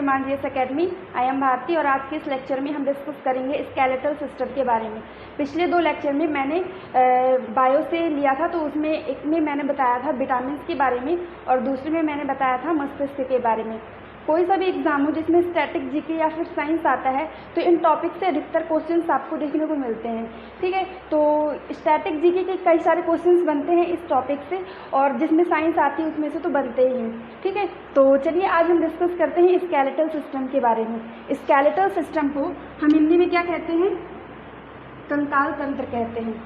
हिमांड्रियस academy. I am Bharti और आज के इस लेक्चर में हम डिस्कस करेंगे स्केलेटल सिस्टम के बारे में। पिछले 2 लेक्चर में मैंने बायो से लिया था, तो उसमें एक में मैंने बताया था विटामिन के बारे में और दूसरे में मैंने बताया था मस्तिष्क के बारे में। कोई सा भी एग्जाम हो जिसमें स्टैटिक जीके या फिर साइंस आता है तो इन टॉपिक से अधिकतर क्वेश्चंस आपको देखने को मिलते हैं। ठीक है, तो स्टैटिक जीके के कई सारे क्वेश्चंस बनते हैं इस टॉपिक से, और जिसमें साइंस आती है उसमें से तो बनते ही हैं। ठीक है, तो चलिए आज हम डिस्कस करते हैं स्केलेटल सिस्टम के बारे में। स्केलेटल सिस्टम को हम हिंदी में क्या कहते हैं? कंकाल तंत्र कहते हैं।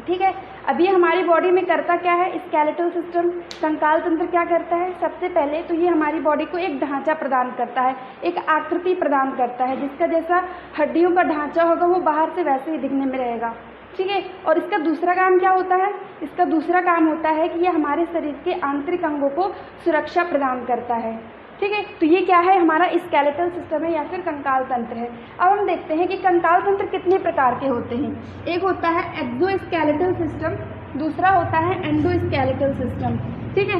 ठीक है, अभी हमारी बॉडी में करता क्या है स्केलेटल सिस्टम? कंकाल तंत्र क्या करता है? सबसे पहले तो ये हमारी बॉडी को एक ढांचा प्रदान करता है, एक आकृति प्रदान करता है, जिसका जैसा हड्डियों का ढांचा होगा वो बाहर से वैसे ही दिखने में रहेगा। ठीक है, और इसका दूसरा काम क्या होता है? इसका दूसरा काम होता है कि ये हमारे शरीर के आंतरिक अंगों को सुरक्षा प्रदान करता है। ठीक है, तो ये क्या है? हमारा स्केलेटल सिस्टम है या फिर कंकाल तंत्र है। अब हम देखते हैं कि कंकाल तंत्र कितने प्रकार के होते हैं। एक होता है एक्सोस्केलेटल सिस्टम, दूसरा होता है एंडोस्केलेटल सिस्टम। ठीक है,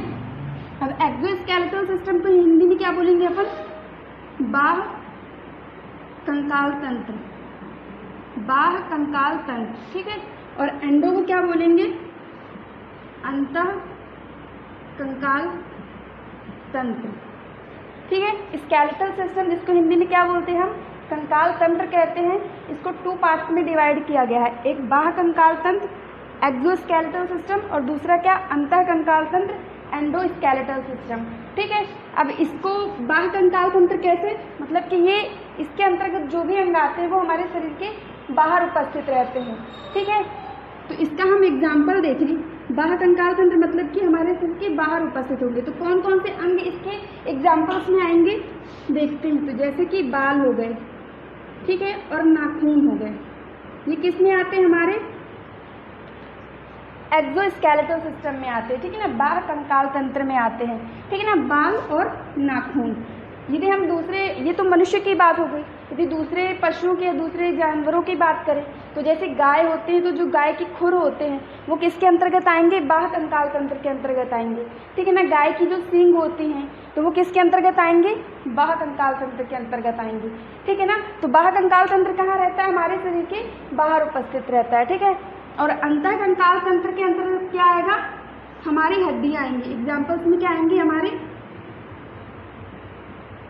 अब एक्सोस्केलेटल सिस्टम को हिंदी में क्या बोलेंगे अपन? बाह्य कंकाल तंत्र, बाह्य कंकाल तंत्र। ठीक है, और एंडो को क्या बोलेंगे? अंतः कंकाल तंत्र। ठीक है, स्केलेटल सिस्टम जिसको हिंदी में क्या बोलते हैं हम? कंकाल तंत्र कहते हैं। इसको 2 पार्ट्स में डिवाइड किया गया है, एक बाह्य कंकाल तंत्र एक्सोस्केलेटल सिस्टम और दूसरा क्या? अंतः कंकाल तंत्र एंडोस्केलेटल सिस्टम। ठीक है, अब इसको बाह्य कंकाल तंत्र कैसे, मतलब कि ये इसके अंतर्गत जो भी अंग आते हैं वो हमारे शरीर के बाहर उपस्थित रहते हैं। ठीक है, तो इसका हम एग्जाम्पल देखें। बाह्य कंकाल तंत्र मतलब कि हमारे शरीर के बाहर उपस्थित होंगे, तो कौन कौन से अंग इसके एग्जाम्पल्स में आएंगे देखते हैं। तो जैसे कि बाल हो गए, ठीक है, और नाखून हो गए, ये किस में आते हैं? हमारे एक्सोस्केलेटल सिस्टम में आते हैं। ठीक है ना, बाह्य कंकाल तंत्र में आते हैं। ठीक है ना, बाल और नाखून। यदि हम दूसरे, ये तो मनुष्य की बात हो गई, यदि दूसरे पशुओं की या दूसरे जानवरों की बात करें तो जैसे गाय होते हैं, तो जो गाय के खुर होते हैं वो किसके अंतर्गत आएंगे? बाह्य कंकाल तंत्र के अंतर्गत आएंगे। ठीक है ना, गाय की जो सींग होती हैं तो वो किसके अंतर्गत आएंगे? बाह्य कंकाल तंत्र के अंतर्गत आएंगे। ठीक है ना, तो बाह्य कंकाल तंत्र कहाँ रहता है? हमारे शरीर के बाहर उपस्थित रहता है। ठीक है, और अंतः कंकाल तंत्र के अंतर्गत क्या आएगा? हमारी हड्डियाँ आएंगी। एग्जाम्पल्स में क्या आएंगे? हमारे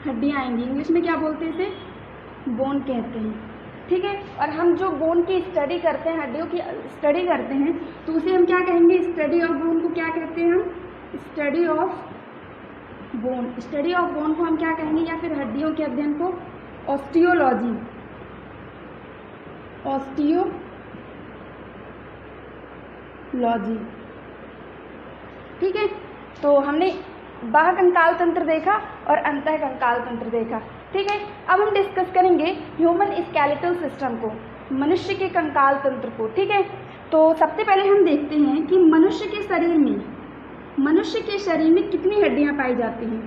हड्डियाँ आएंगी। इंग्लिश में क्या बोलते हैं? इसे बोन कहते हैं। ठीक है, और हम जो बोन की स्टडी करते हैं, हड्डियों की स्टडी करते हैं, तो उसे हम क्या कहेंगे? स्टडी ऑफ बोन को क्या कहते हैं हम? Study of bone. Study of bone को हम क्या कहेंगे? या फिर हड्डियों के अध्ययन को ऑस्टियोलॉजी, ऑस्टियोलॉजी। ठीक है, तो हमने बाह्य कंकाल तंत्र देखा और अंतः कंकाल तंत्र देखा। ठीक है, अब हम डिस्कस करेंगे ह्यूमन स्केलेटल सिस्टम को, मनुष्य के कंकाल तंत्र को। ठीक है, तो सबसे पहले हम देखते हैं कि मनुष्य के शरीर में कितनी हड्डियां पाई जाती हैं।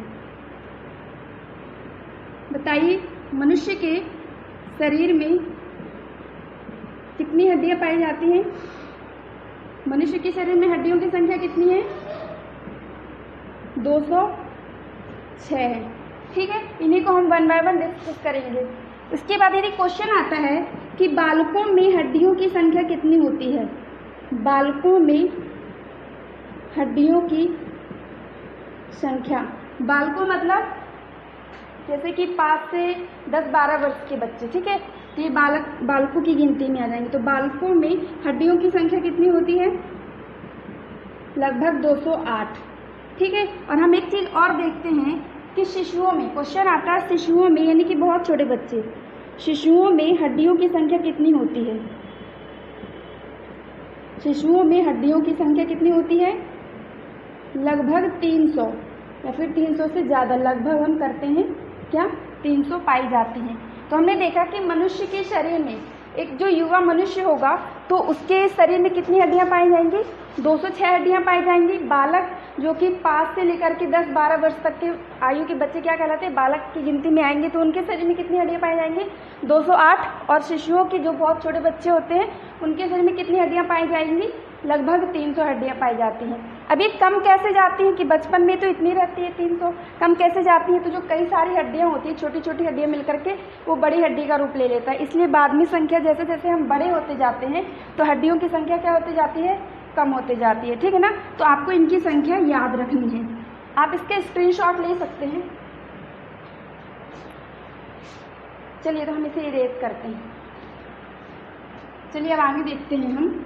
बताइए, मनुष्य के शरीर में कितनी हड्डियां पाई जाती हैं? मनुष्य के शरीर में हड्डियों की संख्या कितनी है? 206 है। ठीक है, इन्हीं को हम 1 बाय 1 डिस्कस करेंगे। उसके बाद यदि क्वेश्चन आता है कि बालकों में हड्डियों की संख्या कितनी होती है? बालकों में हड्डियों की संख्या, बालकों मतलब जैसे कि 5 से 10-12 वर्ष के बच्चे। ठीक है, तो ये बालकों की गिनती में आ जाएंगे। तो बालकों में हड्डियों की संख्या कितनी होती है? लगभग 208। ठीक है, और हम एक चीज़ और देखते हैं कि शिशुओं में, क्वेश्चन आता है शिशुओं में, यानी कि बहुत छोटे बच्चे, शिशुओं में हड्डियों की संख्या कितनी होती है? शिशुओं में हड्डियों की संख्या कितनी होती है? लगभग 300 या फिर 300 से ज़्यादा, लगभग हम करते हैं क्या? 300 पाई जाती हैं। तो हमने देखा कि मनुष्य के शरीर में, एक जो युवा मनुष्य होगा तो उसके शरीर में कितनी हड्डियां पाई जाएंगी? 206 हड्डियां पाई जाएंगी। बालक जो कि 5 से लेकर के 10-12 वर्ष तक के आयु के बच्चे क्या कहलाते हैं? बालक की गिनती में आएंगे, तो उनके शरीर में कितनी हड्डियां पाई जाएंगी? 208। और शिशुओं के जो बहुत छोटे बच्चे होते हैं उनके शरीर में कितनी हड्डियां पाई जाएंगी? लगभग 300 हड्डियाँ पाई जाती हैं। अब ये कम कैसे जाती हैं कि बचपन में तो इतनी रहती है 300, कम कैसे जाती हैं? तो जो कई सारी हड्डियाँ होती हैं, छोटी छोटी हड्डियाँ मिल करके वो बड़ी हड्डी का रूप ले लेता है। इसलिए बाद में संख्या जैसे जैसे हम बड़े होते जाते हैं तो हड्डियों की संख्या क्या होती जाती है? कम होते जाती है। ठीक है ना? तो आपको इनकी संख्या याद रखनी है। आप इसके स्क्रीनशॉट ले सकते हैं। चलिए तो हम इसे इरेज करते हैं। चलिए अब आगे देखते हैं हम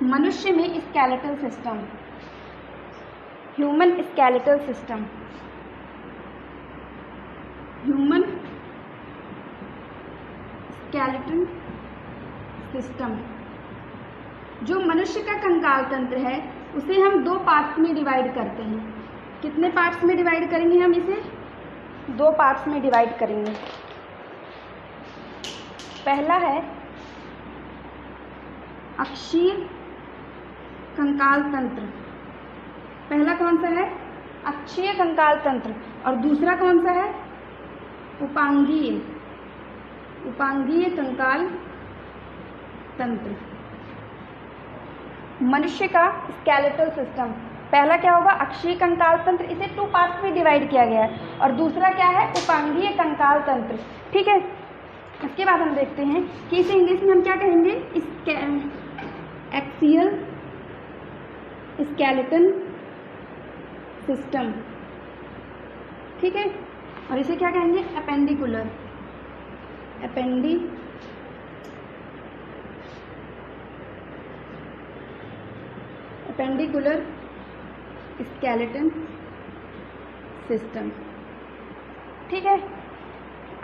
मनुष्य में skeletal system, human skeletal system, human skeletal system. जो मनुष्य का कंकाल तंत्र है उसे हम 2 पार्ट्स में डिवाइड करते हैं। कितने पार्ट्स में डिवाइड करेंगे हम इसे? 2 पार्ट्स में डिवाइड करेंगे। पहला है अक्षीय कंकाल तंत्र। पहला कौन सा है? अक्षीय कंकाल तंत्र। और दूसरा कौन सा है? उपांगीय, उपांगीय कंकाल तंत्र। मनुष्य का स्केलेटल सिस्टम, पहला क्या होगा? अक्षीय कंकाल तंत्र, इसे 2 पार्ट्स में डिवाइड किया गया है। और दूसरा क्या है? उपांगीय कंकाल तंत्र। ठीक है, इसके बाद हम देखते हैं कि इसे इंग्लिश में हम क्या कहेंगे? Axial skeleton system. ठीक है, और इसे क्या कहेंगे? Appendicular, appendicular skeleton system. ठीक है,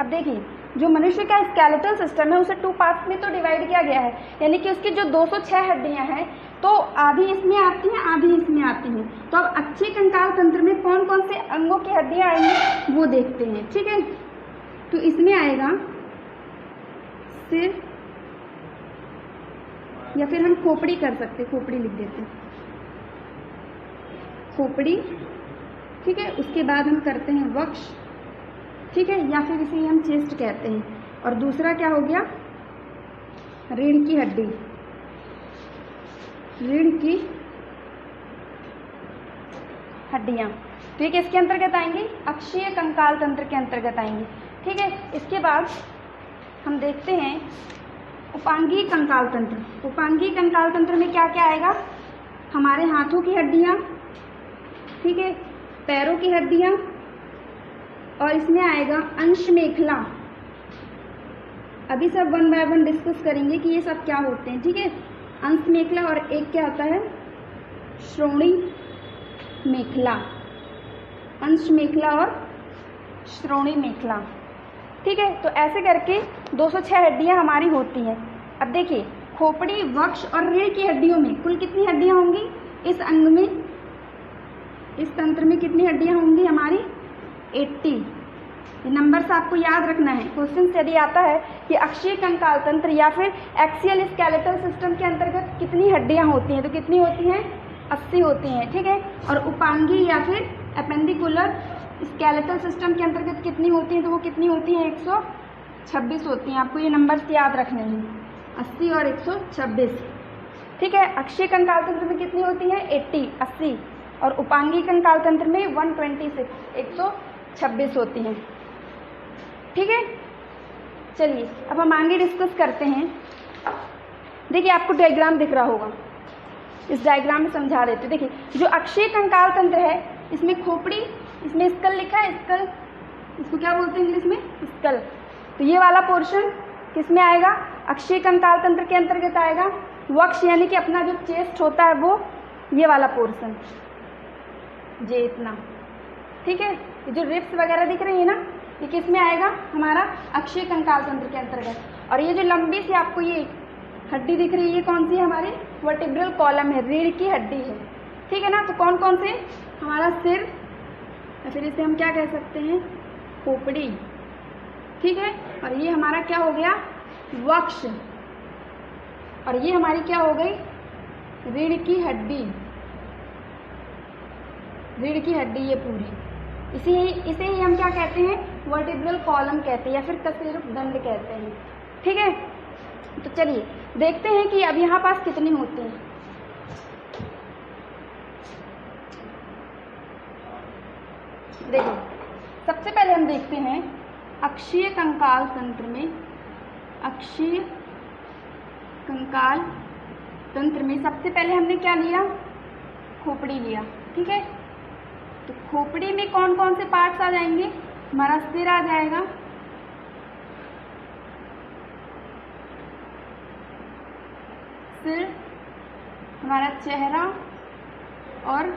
अब देखिए जो मनुष्य का स्केलेटल सिस्टम है उसे 2 पार्ट्स में तो डिवाइड किया गया है, यानी कि उसकी जो 206 हड्डियां हैं तो आधी इसमें आती हैं, आधी इसमें आती हैं। तो अब अक्षीय कंकाल तंत्र में कौन कौन से अंगों की हड्डियां आएंगी वो देखते हैं। ठीक है, तो इसमें आएगा सिर, या फिर हम खोपड़ी कर सकते, खोपड़ी लिख देते हैं, खोपड़ी। ठीक है, उसके बाद हम करते हैं वक्ष। ठीक है, या फिर इसे हम चेस्ट कहते हैं। और दूसरा क्या हो गया? रीढ़ की हड्डी, रीढ़ की हड्डियां। तो ये किसके अंतर्गत आएंगी? अक्षीय कंकाल तंत्र के अंतर्गत आएंगी। ठीक है, इसके बाद हम देखते हैं उपांगीय कंकाल तंत्र। उपांगीय कंकाल तंत्र में क्या क्या आएगा? हमारे हाथों की हड्डियां, ठीक है, पैरों की हड्डियां, और इसमें आएगा अंश मेखला। अभी सब 1 बाय 1 डिस्कस करेंगे कि ये सब क्या होते हैं। ठीक है, अंश मेखला और एक क्या होता है? श्रोणी मेखला, अंश मेखला और श्रोणी मेखला। ठीक है, तो ऐसे करके 206 हड्डियां हमारी होती हैं। अब देखिए खोपड़ी, वक्ष और रीढ़ की हड्डियों में कुल कितनी हड्डियां होंगी? इस अंग में, इस तंत्र में कितनी हड्डियां होंगी हमारी? 80। ये नंबर्स आपको याद रखना है। क्वेश्चन यदि आता है कि अक्षीय कंकाल तंत्र या फिर एक्सियल स्केलेटल सिस्टम के अंतर्गत कितनी हड्डियां होती हैं, तो कितनी होती हैं? 80 होती हैं। ठीक है, और उपांगी या फिर अपेंडिकुलर स्केलेटल सिस्टम के अंतर्गत कितनी होती हैं? तो वो कितनी होती हैं? 126 होती हैं। आपको ये नंबर्स याद रखने हैं, 80 और 126। ठीक है, अक्षीय कंकाल तंत्र में कितनी होती है? 80, और उपांगी कंकाल तंत्र में 126, 126 होती हैं। ठीक है, चलिए अब हम आगे डिस्कस करते हैं। देखिए आपको डायग्राम दिख रहा होगा, इस डायग्राम में समझा देते हैं। देखिए जो अक्षीय कंकाल तंत्र है इसमें खोपड़ी, इसमें स्कल लिखा है, स्कल, इसको क्या बोलते हैं इंग्लिश में? स्कल। तो ये वाला पोर्शन किस में आएगा? अक्षीय कंकाल तंत्र के अंतर्गत आएगा। वक्ष यानी कि अपना जो चेस्ट होता है वो ये वाला पोर्शन, ये इतना। ठीक है, ये जो रिब्स वगैरह दिख रही है ना, ये किस में आएगा? हमारा अक्षीय कंकाल तंत्र के अंतर्गत। और ये जो लंबी सी आपको ये हड्डी दिख रही है, ये कौन सी है? हमारी वर्टिब्रल कॉलम है, रीढ़ की हड्डी है। ठीक है ना, तो कौन कौन से? हमारा सिर, या फिर इसे हम क्या कह सकते हैं? खोपड़ी। ठीक है, और ये हमारा क्या हो गया? वक्ष। और ये हमारी क्या हो गई? रीढ़ की हड्डी, रीढ़ की हड्डी ये पूरी। इसे ही हम क्या कहते हैं? वर्टिब्रल कॉलम कहते हैं, या फिर कशेरुक दंड कहते हैं। ठीक है, तो चलिए देखते हैं कि अब यहाँ पास कितनी होती हैं। देखो सबसे पहले हम देखते हैं अक्षीय कंकाल तंत्र में, अक्षीय कंकाल तंत्र में सबसे पहले हमने क्या लिया, खोपड़ी लिया। ठीक है, तो खोपड़ी में कौन कौन से पार्ट्स आ जाएंगे, हमारा सिर आ जाएगा, सिर, हमारा चेहरा और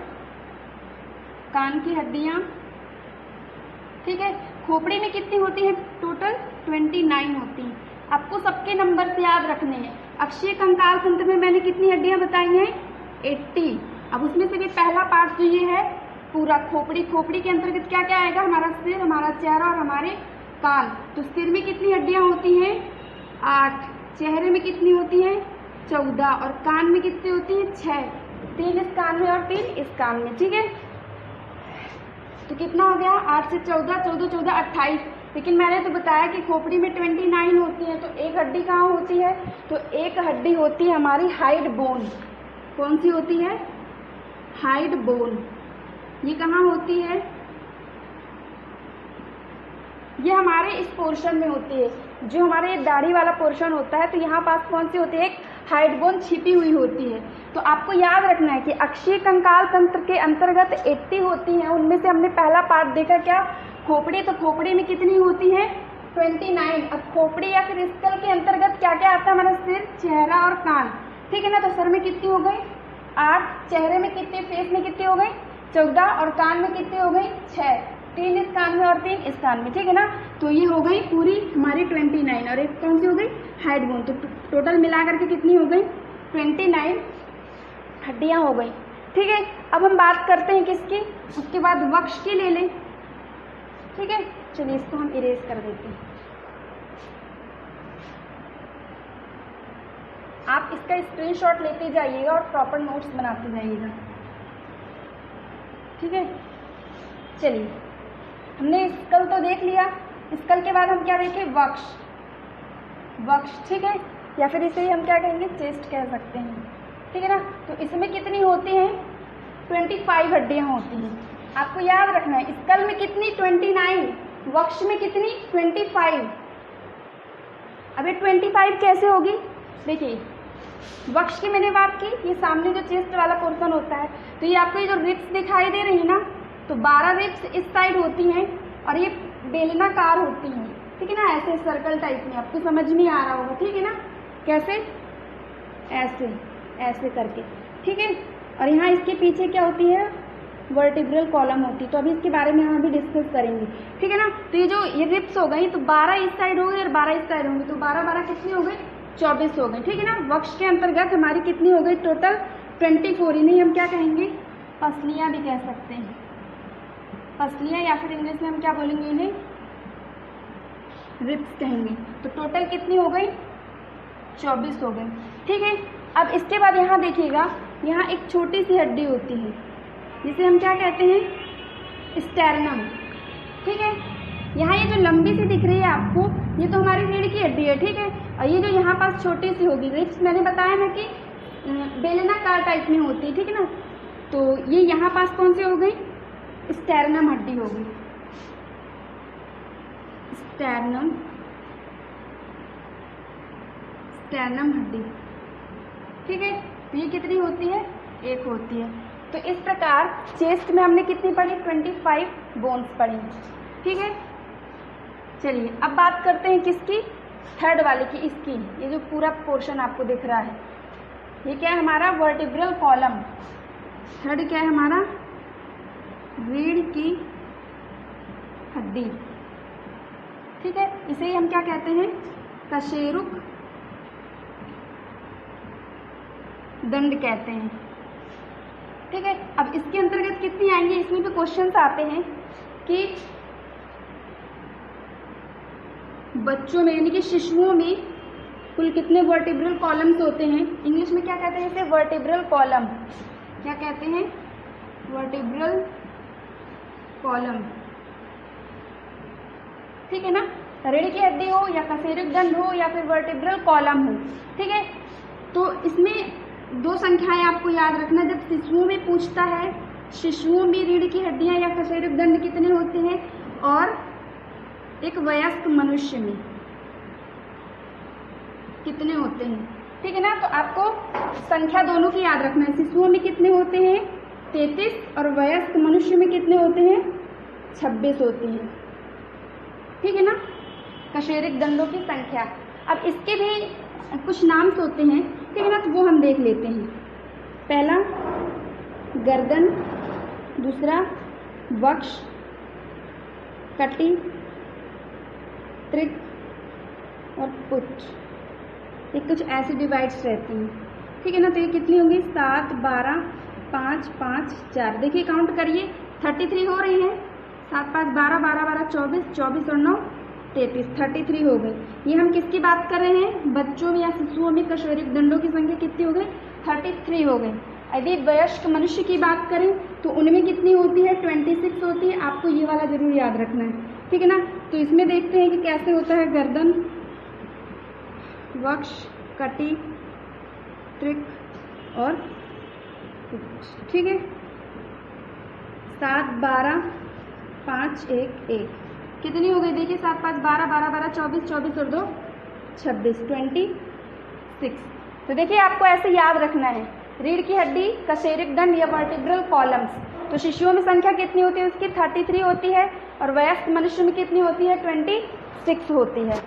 कान की हड्डियां। ठीक है, खोपड़ी में कितनी होती है, टोटल 29 होती हैं। आपको सबके नंबर से याद रखने हैं। अक्षीय कंकाल तंत्र में मैंने कितनी हड्डियां बताई हैं, 80। अब उसमें से भी पहला पार्ट जो ये है पूरा खोपड़ी, खोपड़ी के अंतर्गत क्या क्या आएगा, हमारा सिर, हमारा चेहरा और हमारे कान। तो सिर में कितनी हड्डियां होती हैं, 8, चेहरे में कितनी होती हैं, 14 और कान में कितनी होती हैं, 6, 3 इस कान में और 3 इस कान में। ठीक है, तो कितना हो गया, 8 से 14, 14, 14, 28। लेकिन मैंने तो बताया कि खोपड़ी में 29 होती है, तो एक हड्डी कहाँ होती है, तो एक हड्डी होती है हमारी हाइड बोन। कौन सी होती है, हाइड बोन। ये कहाँ होती है, ये हमारे इस पोर्शन में होती है, जो हमारे दाढ़ी वाला पोर्शन होता है। तो यहाँ पास कौन सी होती है, एक हाइड बोन छिपी हुई होती है। तो आपको याद रखना है कि अक्षीय कंकाल तंत्र के अंतर्गत 80 होती हैं। उनमें से हमने पहला पार्ट देखा क्या, खोपड़ी। तो खोपड़ी में कितनी होती है, 29। अब खोपड़ी या फिर स्कल के अंतर्गत क्या क्या आता है, हमारा सिर, चेहरा और कान। ठीक है ना, तो सर में कितनी हो गई, 8, चेहरे में कितनी, फेस में कितनी हो गई, 14 और कान में कितनी हो गई, 6, 3 इस कान में और 3 इस कान में। ठीक है ना, तो ये हो गई पूरी हमारी 29 और एक कौन सी हो गई, हाइड बोन। तो टोटल मिला करके कितनी हो गई, 29 हड्डियां हो गई। ठीक है, अब हम बात करते हैं किसकी, उसके बाद वक्ष की ले लें। ठीक है, चलिए इसको हम इरेज कर देते हैं। आप इसका स्क्रीनशॉट लेते जाइएगा और प्रॉपर नोट्स बनाते जाइएगा। ठीक है, चलिए हमने स्कल तो देख लिया। स्कल के बाद हम क्या देखें, वक्ष, वक्ष। ठीक है, या फिर इसे हम क्या कहेंगे, चेस्ट कह सकते हैं। ठीक है ना, तो इसमें कितनी होती हैं, 25 हड्डियां होती हैं। आपको याद रखना है, स्कल में कितनी, 29, वक्ष में कितनी, 25। अब ये 25 कैसे होगी, देखिए वक्ष की मैंने बात की, ये सामने जो चेस्ट वाला पोर्शन होता है, तो ये आपको ये जो रिब्स दिखाई दे रही है ना, तो 12 रिब्स इस साइड होती हैं और ये बेलनाकार होती हैं। ठीक है ना, ऐसे सर्कल टाइप में, आपको समझ नहीं आ रहा होगा। ठीक है ना, कैसे, ऐसे ऐसे करके। ठीक है, और यहाँ इसके पीछे क्या होती है, वर्टिब्रल कॉलम होती है। तो अभी इसके बारे में हम अभी डिस्कस करेंगे। ठीक है ना, तो ये जो ये रिब्स हो गई, तो 12 इस साइड हो गई और 12 इस साइड होंगी, तो 12 12 कितनी हो गई, 24 हो गई। ठीक है ना, वक्ष के अंतर्गत हमारी कितनी हो गई, टोटल 24। इन्हें हम क्या कहेंगे, पसलियाँ भी कह सकते हैं, पसलियाँ, या फिर इंग्लिश में हम क्या बोलेंगे, इन्हें रिब्स कहेंगे। तो टोटल कितनी हो गई, 24 हो गई। ठीक है, अब इसके बाद यहाँ देखिएगा, यहाँ एक छोटी सी हड्डी होती है जिसे हम क्या कहते हैं, स्टेरनम। ठीक है, यहाँ ये जो लंबी सी दिख रही है आपको, ये तो हमारी रीढ़ की हड्डी है। ठीक है, और ये जो यहाँ पास छोटी सी होगी, रिब्स मैंने बताया ना कि बेलनाकार टाइप में होती है। ठीक है ना, तो ये यहाँ पास कौन सी हो गई, स्टेरनम हड्डी होगी, स्टेरनम, स्टेरनम हड्डी। ठीक है, तो ये कितनी होती है, 1 होती है। तो इस प्रकार चेस्ट में हमने कितनी पढ़ी, 25 बोन्स पढ़ी। ठीक है, चलिए अब बात करते हैं किसकी, थर्ड वाले की, इसकी। ये जो पूरा पोर्शन आपको दिख रहा है, ये क्या है, हमारा वर्टिब्रल कॉलम। थर्ड क्या है हमारा, रीढ़ की हड्डी। ठीक है, इसे ही हम क्या कहते हैं, कशेरुक दंड कहते हैं। ठीक है, अब इसके अंतर्गत कितनी आएंगी, इसमें भी क्वेश्चंस आते हैं कि बच्चों में यानी कि शिशुओं में कुल कितने वर्टिब्रल कॉलम्स होते हैं। इंग्लिश में क्या कहते हैं इसे, वर्टिब्रल कॉलम। क्या कहते हैं, वर्टिब्रल कॉलम। ठीक है ना, रीढ़ की हड्डी हो या कशेरुक दंड हो या फिर वर्टिब्रल कॉलम हो, ठीक है। तो इसमें दो संख्याएं आपको याद रखना। जब शिशुओं में पूछता है, शिशुओं में रीढ़ की हड्डियां या कशेरुक दंड कितने होते हैं और एक वयस्क मनुष्य में कितने होते हैं, ठीक है ना। तो आपको संख्या दोनों की याद रखना है। शिशुओं में कितने होते हैं 33 और वयस्क मनुष्य में कितने होते हैं 26 होती हैं, ठीक है ना, कशेरुक दंडों की संख्या। अब इसके भी कुछ नाम होते हैं, ठीक है ना, तो वो हम देख लेते हैं। पहला गर्दन, दूसरा वक्ष, कटी, त्रिक और पुच्छ, ये कुछ ऐसे डिवाइड्स रहती हैं, ठीक है ना। तो ये कितनी होंगी 7, 12, 5, 5, 4, देखिए काउंट करिए 33 हो रही हैं। 7, 5, 12, 12, 12, 24, 24 और 9, 33, 33 हो गई। ये हम किसकी बात कर रहे हैं, बच्चों में या शिशुओं में कशेरुक दंडों की संख्या कितनी हो गई 33 हो गई। यदि वयस्क मनुष्य की बात करें तो उनमें कितनी होती है 26 होती है। आपको ये वाला जरूर याद रखना है, ठीक है ना। तो इसमें देखते हैं कि कैसे होता है गर्दन, वक्ष, कटी, त्रिक और पुच्छ, ठीक है। 7, 12, 5, 1, 1 कितनी हो गई देखिए 7, 5, 12, 12, 12, 24, 24 और 2, 26, 26। तो देखिए आपको ऐसे याद रखना है, रीढ़ की हड्डी, कशेरुक दंड या वर्टिब्रल कॉलम्स। तो शिशुओं में संख्या कितनी होती है उसकी 33 होती है और वयस्क मनुष्य में कितनी होती है 26 होती है,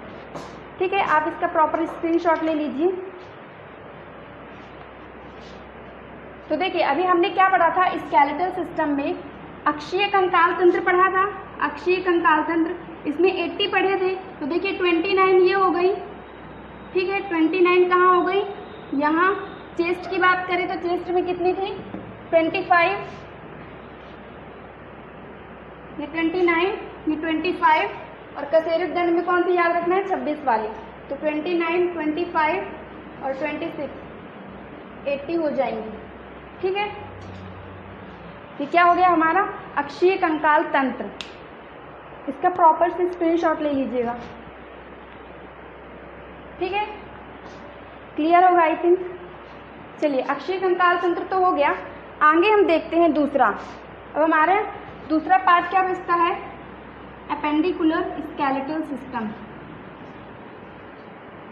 ठीक है। आप इसका प्रॉपर स्क्रीनशॉट ले लीजिए। तो देखिए अभी हमने क्या पढ़ा था, स्केलेटल सिस्टम में अक्षीय कंकाल तंत्र पढ़ा था। अक्षीय कंकाल तंत्र इसमें 80 पढ़े थे। तो देखिए 29 ये हो गई, ठीक है। 29 कहाँ हो गई, यहाँ। चेस्ट की बात करें तो चेस्ट में कितनी थी 25, ये 29, ये 25 और कशेरुक दंड में कौन सी याद रखना है 26 वाली। तो 29, 25 और 26, 80 हो जाएंगी, ठीक है। ये क्या हो गया हमारा अक्षीय कंकाल तंत्र। इसका प्रॉपर से स्क्रीनशॉट ले लीजिएगा, ठीक है। क्लियर होगा आई थिंक। चलिए अक्षीय कंकाल तंत्र तो हो गया, आगे हम देखते हैं दूसरा। अब हमारे दूसरा पार्ट क्या बचता है, appendicular skeletal system.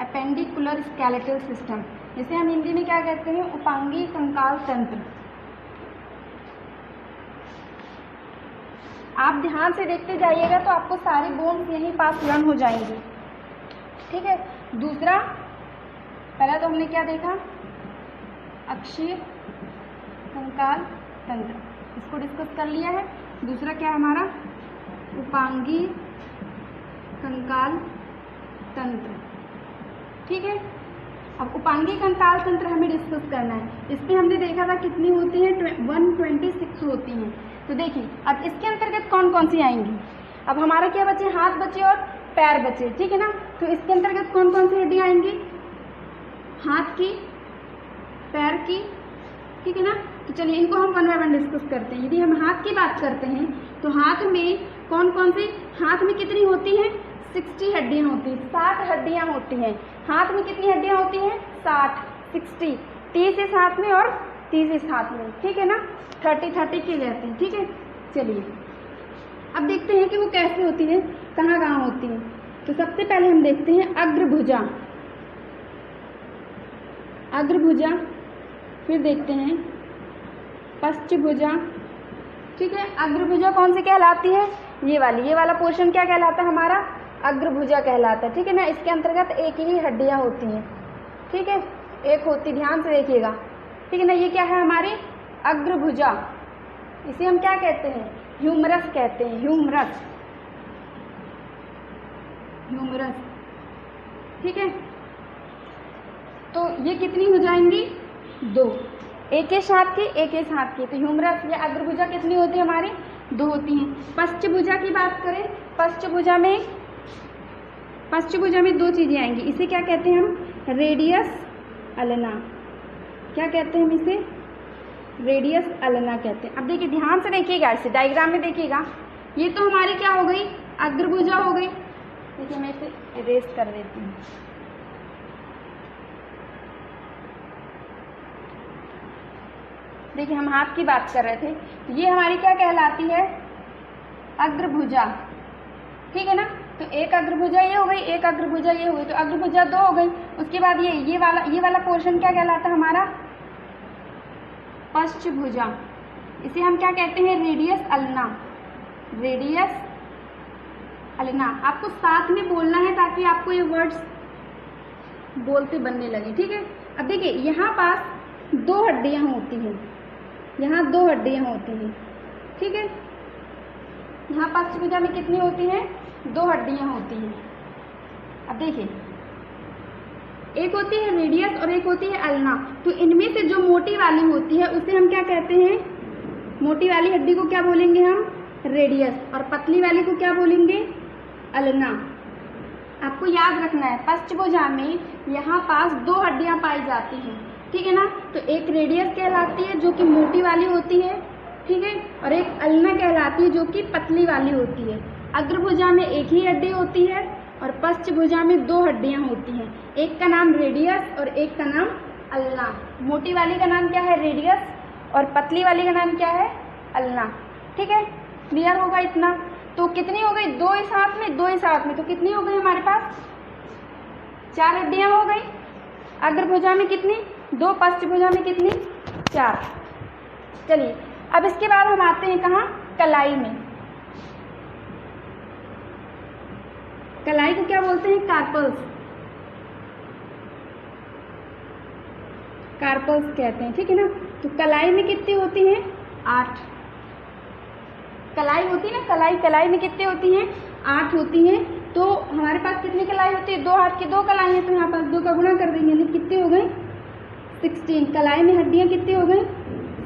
Appendicular skeletal system, जिसे हम हिंदी में क्या कहते हैं उपांगी कंकाल तंत्र। आप ध्यान से देखते जाइएगा तो आपको सारे बोन्स यहीं पास लर्न हो जाएंगे, ठीक है। दूसरा, पहला तो हमने क्या देखा अक्षीय कंकाल तंत्र, इसको डिस्कस कर लिया है। दूसरा क्या है हमारा उपांगी कंकाल तंत्र, ठीक है। अब उपांगी कंकाल तंत्र हमें डिस्कस करना है। इसमें हमने देखा था कितनी होती है 126 होती हैं। तो देखिए अब इसके अंतर्गत कौन कौन सी आएंगी। अब हमारा क्या बचे, हाथ बचे और पैर बचे, ठीक है ना। तो इसके अंतर्गत कौन कौन सी हड्डियाँ आएंगी, हाथ की, पैर की, ठीक है ना। तो चलिए इनको हम वन बाय वन डिस्कस करते हैं। यदि हम हाथ की बात करते हैं तो हाथ में कौन कौन सी, हाथ में कितनी होती हैं 60 हड्डियाँ होती हैं, 60 हड्डियाँ होती हैं। हाथ में कितनी हड्डियाँ होती हैं 60, 60, 30 इस हाथ में और 30 इस हाथ में, ठीक है ना। 30 के रहते हैं, ठीक है। चलिए अब देखते हैं कि वो कैसे होती है, कहाँ कहाँ होती है। तो सबसे पहले हम देखते हैं अग्रभुजा, अग्रभुजा, फिर देखते हैं पश्चभुजा, ठीक है। अग्रभुजा कौन सी कहलाती है, ये वाली, ये वाला पोर्शन क्या कहलाता है हमारा अग्रभुजा कहलाता है, ठीक है ना। इसके अंतर्गत एक ही हड्डियाँ होती हैं, ठीक है, एक होती, ध्यान से देखिएगा, ठीक है ना। ये क्या है हमारी अग्रभुजा, इसे हम क्या कहते हैं ह्यूमरस कहते हैं, ह्यूमरस, ह्यूमरस, ठीक है। तो ये कितनी हो जाएंगी 2, एक इस हाथ की एक इस हाथ की। तो ह्यूमरस या अग्रभुजा कितनी होती है हमारी 2 होती हैं। पश्चभुजा की बात करें, पश्चभुजा में 2 चीजें आएंगी। इसे क्या कहते हैं हम रेडियस अल्ना, क्या कहते हैं हम इसे रेडियस अल्ना कहते हैं। अब देखिए ध्यान से देखिएगा, इसे डायग्राम में देखिएगा, ये तो हमारी क्या हो गई अग्रभुजा हो गई, देखिए मैं इसे इरेज कर देती हूँ। देखिए हम हाथ की बात कर रहे थे, तो ये हमारी क्या कहलाती है, अग्रभुजा, ठीक है ना। तो एक अग्रभुजा ये हो गई, एक अग्रभुजा ये हो गई, तो अग्रभुजा 2 हो गई। उसके बाद ये वाला पोर्शन क्या कहलाता है हमारा, पश्चभुजा। इसे हम क्या कहते हैं, रेडियस अल्ना, रेडियस अल्ना। आपको साथ में बोलना है ताकि आपको ये वर्ड्स बोलते बनने लगे, ठीक है। अब देखिए यहाँ पास 2 हड्डियाँ होती हैं, यहाँ 2 हड्डियाँ होती हैं, ठीक है। यहाँ पश्चभुजा में कितनी होती हैं, 2 हड्डियाँ होती हैं। अब देखिए एक होती है रेडियस और एक होती है अल्ना। तो इनमें से जो मोटी वाली होती है उसे हम क्या कहते हैं, मोटी वाली हड्डी को क्या बोलेंगे हम, रेडियस, और पतली वाली को क्या बोलेंगे, अल्ना। आपको याद रखना है पश्चभुजा में यहाँ पास 2 हड्डियाँ पाई जाती हैं, ठीक है ना। तो एक रेडियस कहलाती है जो कि मोटी वाली होती है, ठीक है, और एक अल्ना कहलाती है जो कि पतली वाली होती है। अग्रभुजा में एक ही हड्डी होती है और पश्चभुजा में 2 हड्डियां होती हैं, एक का नाम रेडियस और एक का नाम अल्ना। मोटी वाली का नाम क्या है, रेडियस, और पतली वाली का नाम क्या है, अल्ना, ठीक है। क्लियर होगा इतना। तो कितनी हो गई, 2 इस हाथ में, 2 इस हाथ में, तो कितनी हो गई हमारे पास, 4 हड्डियां हो गई। अग्रभुजा में कितनी, 2, पश्चभुजा में कितनी, 4। चलिए अब इसके बाद हम आते हैं कहाँ, कलाई में। कलाई को क्या बोलते हैं, कार्पल्स, कार्पल्स कहते हैं, ठीक है ना। तो कलाई में कितनी होती हैं, 8 कलाई होती है ना, कलाई में कितनी होती हैं, 8 होती हैं। तो हमारे पास कितनी कलाई होती है, 2 हाथ की 2 कलाई है, तो यहाँ पास 2 का गुणा कर देंगे, यानी कितनी हो गई, 16। कलाई में हड्डियाँ कितनी हो गई,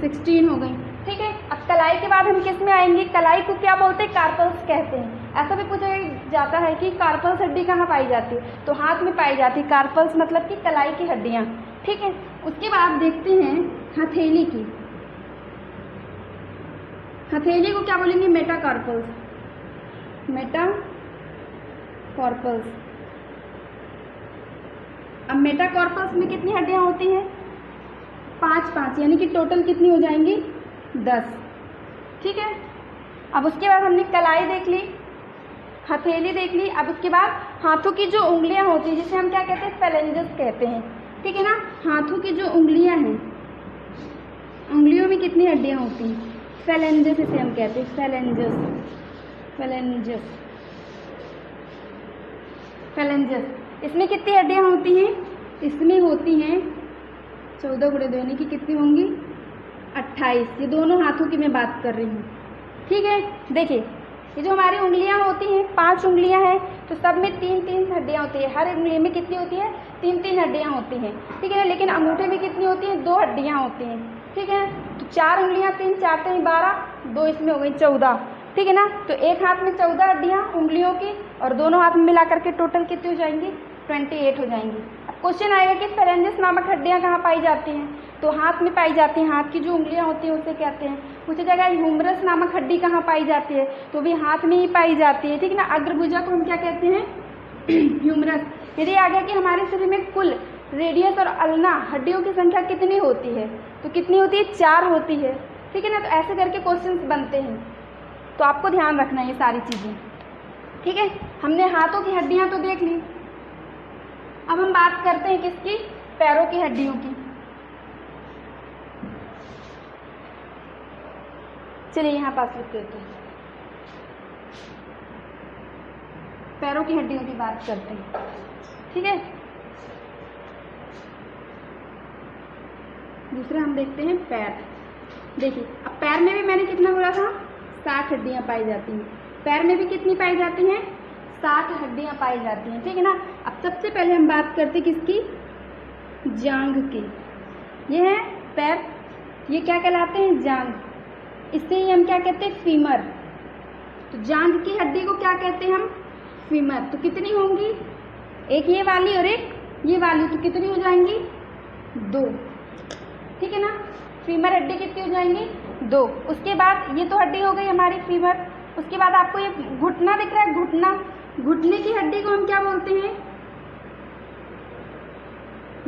16 हो गई, ठीक है। अब कलाई के बाद हम किस में आएंगे, कलाई को क्या बोलते हैं, कार्पल्स कहते हैं। ऐसा भी पूछा जाता है कि कार्पल्स हड्डी कहाँ पाई जाती है, तो हाथ में पाई जाती है। कार्पल्स मतलब कि कलाई की हड्डियाँ, ठीक है। उसके बाद देखते हैं हथेली की। हथेली को क्या बोलेंगे, मेटाकार्पल्स, मेटाकार्पल्स। अब मेटाकार्पल्स में कितनी हड्डियाँ होती हैं, 5, यानी कि टोटल कितनी हो जाएंगी, 10, ठीक है। अब उसके बाद हमने कलाई देख ली, हथेली देख ली। अब उसके बाद हाथों की जो उंगलियां होती हैं, जिसे हम क्या कहते हैं, फेलेंजेस कहते हैं, ठीक है ना। हाथों की जो उंगलियां हैं, उंगलियों में कितनी हड्डियां होती हैं, फेलेंजेस इसे हम कहते हैं, फेलेंजेस। इसमें कितनी हड्डियां होती हैं, इसमें होती हैं 14 × 2 यानी कि कितनी होंगी, 28। ये दोनों हाथों की मैं बात कर रही हूँ, ठीक है। देखिए ये जो हमारी उंगलियां होती हैं, 5 उंगलियां हैं, तो सब में 3-3 हड्डियां होती है। हर उंगली में कितनी होती है, 3-3 हड्डियां होती हैं, ठीक है ना। लेकिन अंगूठे में कितनी होती हैं, 2 हड्डियां होती हैं, ठीक है। तो 4 उंगलियां, 3 4 3 12, 2 इसमें हो गई 14, ठीक है ना। तो एक हाथ में 14 हड्डियां उंगलियों की, और दोनों हाथ में मिला करके टोटल कितनी हो जाएंगी, 28 हो जाएंगी। अब क्वेश्चन आएगा कि फेरेंजेस नामक हड्डियां कहाँ पाई जाती हैं, तो हाथ में पाई जाती हैं। हाथ की जो उंगलियां होती हैं उसे कहते हैं। पूछा जाएगा ह्यूमरस नामक हड्डी कहाँ पाई जाती है, तो भी हाथ में ही पाई जाती है, ठीक है ना। अग्रभुजा को हम क्या कहते हैं, ह्यूमरस। यदि आ गया कि हमारे शरीर में कुल रेडियस और अल्ना हड्डियों की संख्या कितनी होती है, तो कितनी होती है, 4 होती है, ठीक है ना। तो ऐसे करके क्वेश्चन बनते हैं, तो आपको ध्यान रखना है ये सारी चीज़ें, ठीक है। हमने हाथों की हड्डियाँ तो देख ली। अब हम बात करते हैं किसकी, पैरों की हड्डियों की। चलिए यहाँ पास लिख देते हैं, पैरों की हड्डियों की बात करते हैं, ठीक है। दूसरा हम देखते हैं पैर। देखिए अब पैर में भी मैंने कितना बोला था, 60 हड्डियां पाई जाती हैं। पैर में भी कितनी पाई जाती हैं, 60 हड्डियां पाई जाती हैं, ठीक है ना। अब सबसे पहले हम बात करते हैं किसकी, जांघ की। ये है पैर, ये क्या कहलाते हैं, जांघ। इससे ही हम क्या कहते हैं, फीमर। तो जांघ की हड्डी को क्या कहते हैं हम, फीमर। तो कितनी होंगी, एक ये वाली और एक ये वाली, तो कितनी हो जाएंगी, 2, ठीक है ना। फीमर हड्डी कितनी हो जाएंगी, 2। उसके बाद ये तो हड्डी हो गई हमारी फीमर। उसके बाद आपको ये घुटना दिख रहा है, घुटना, घुटने की हड्डी को हम क्या बोलते हैं?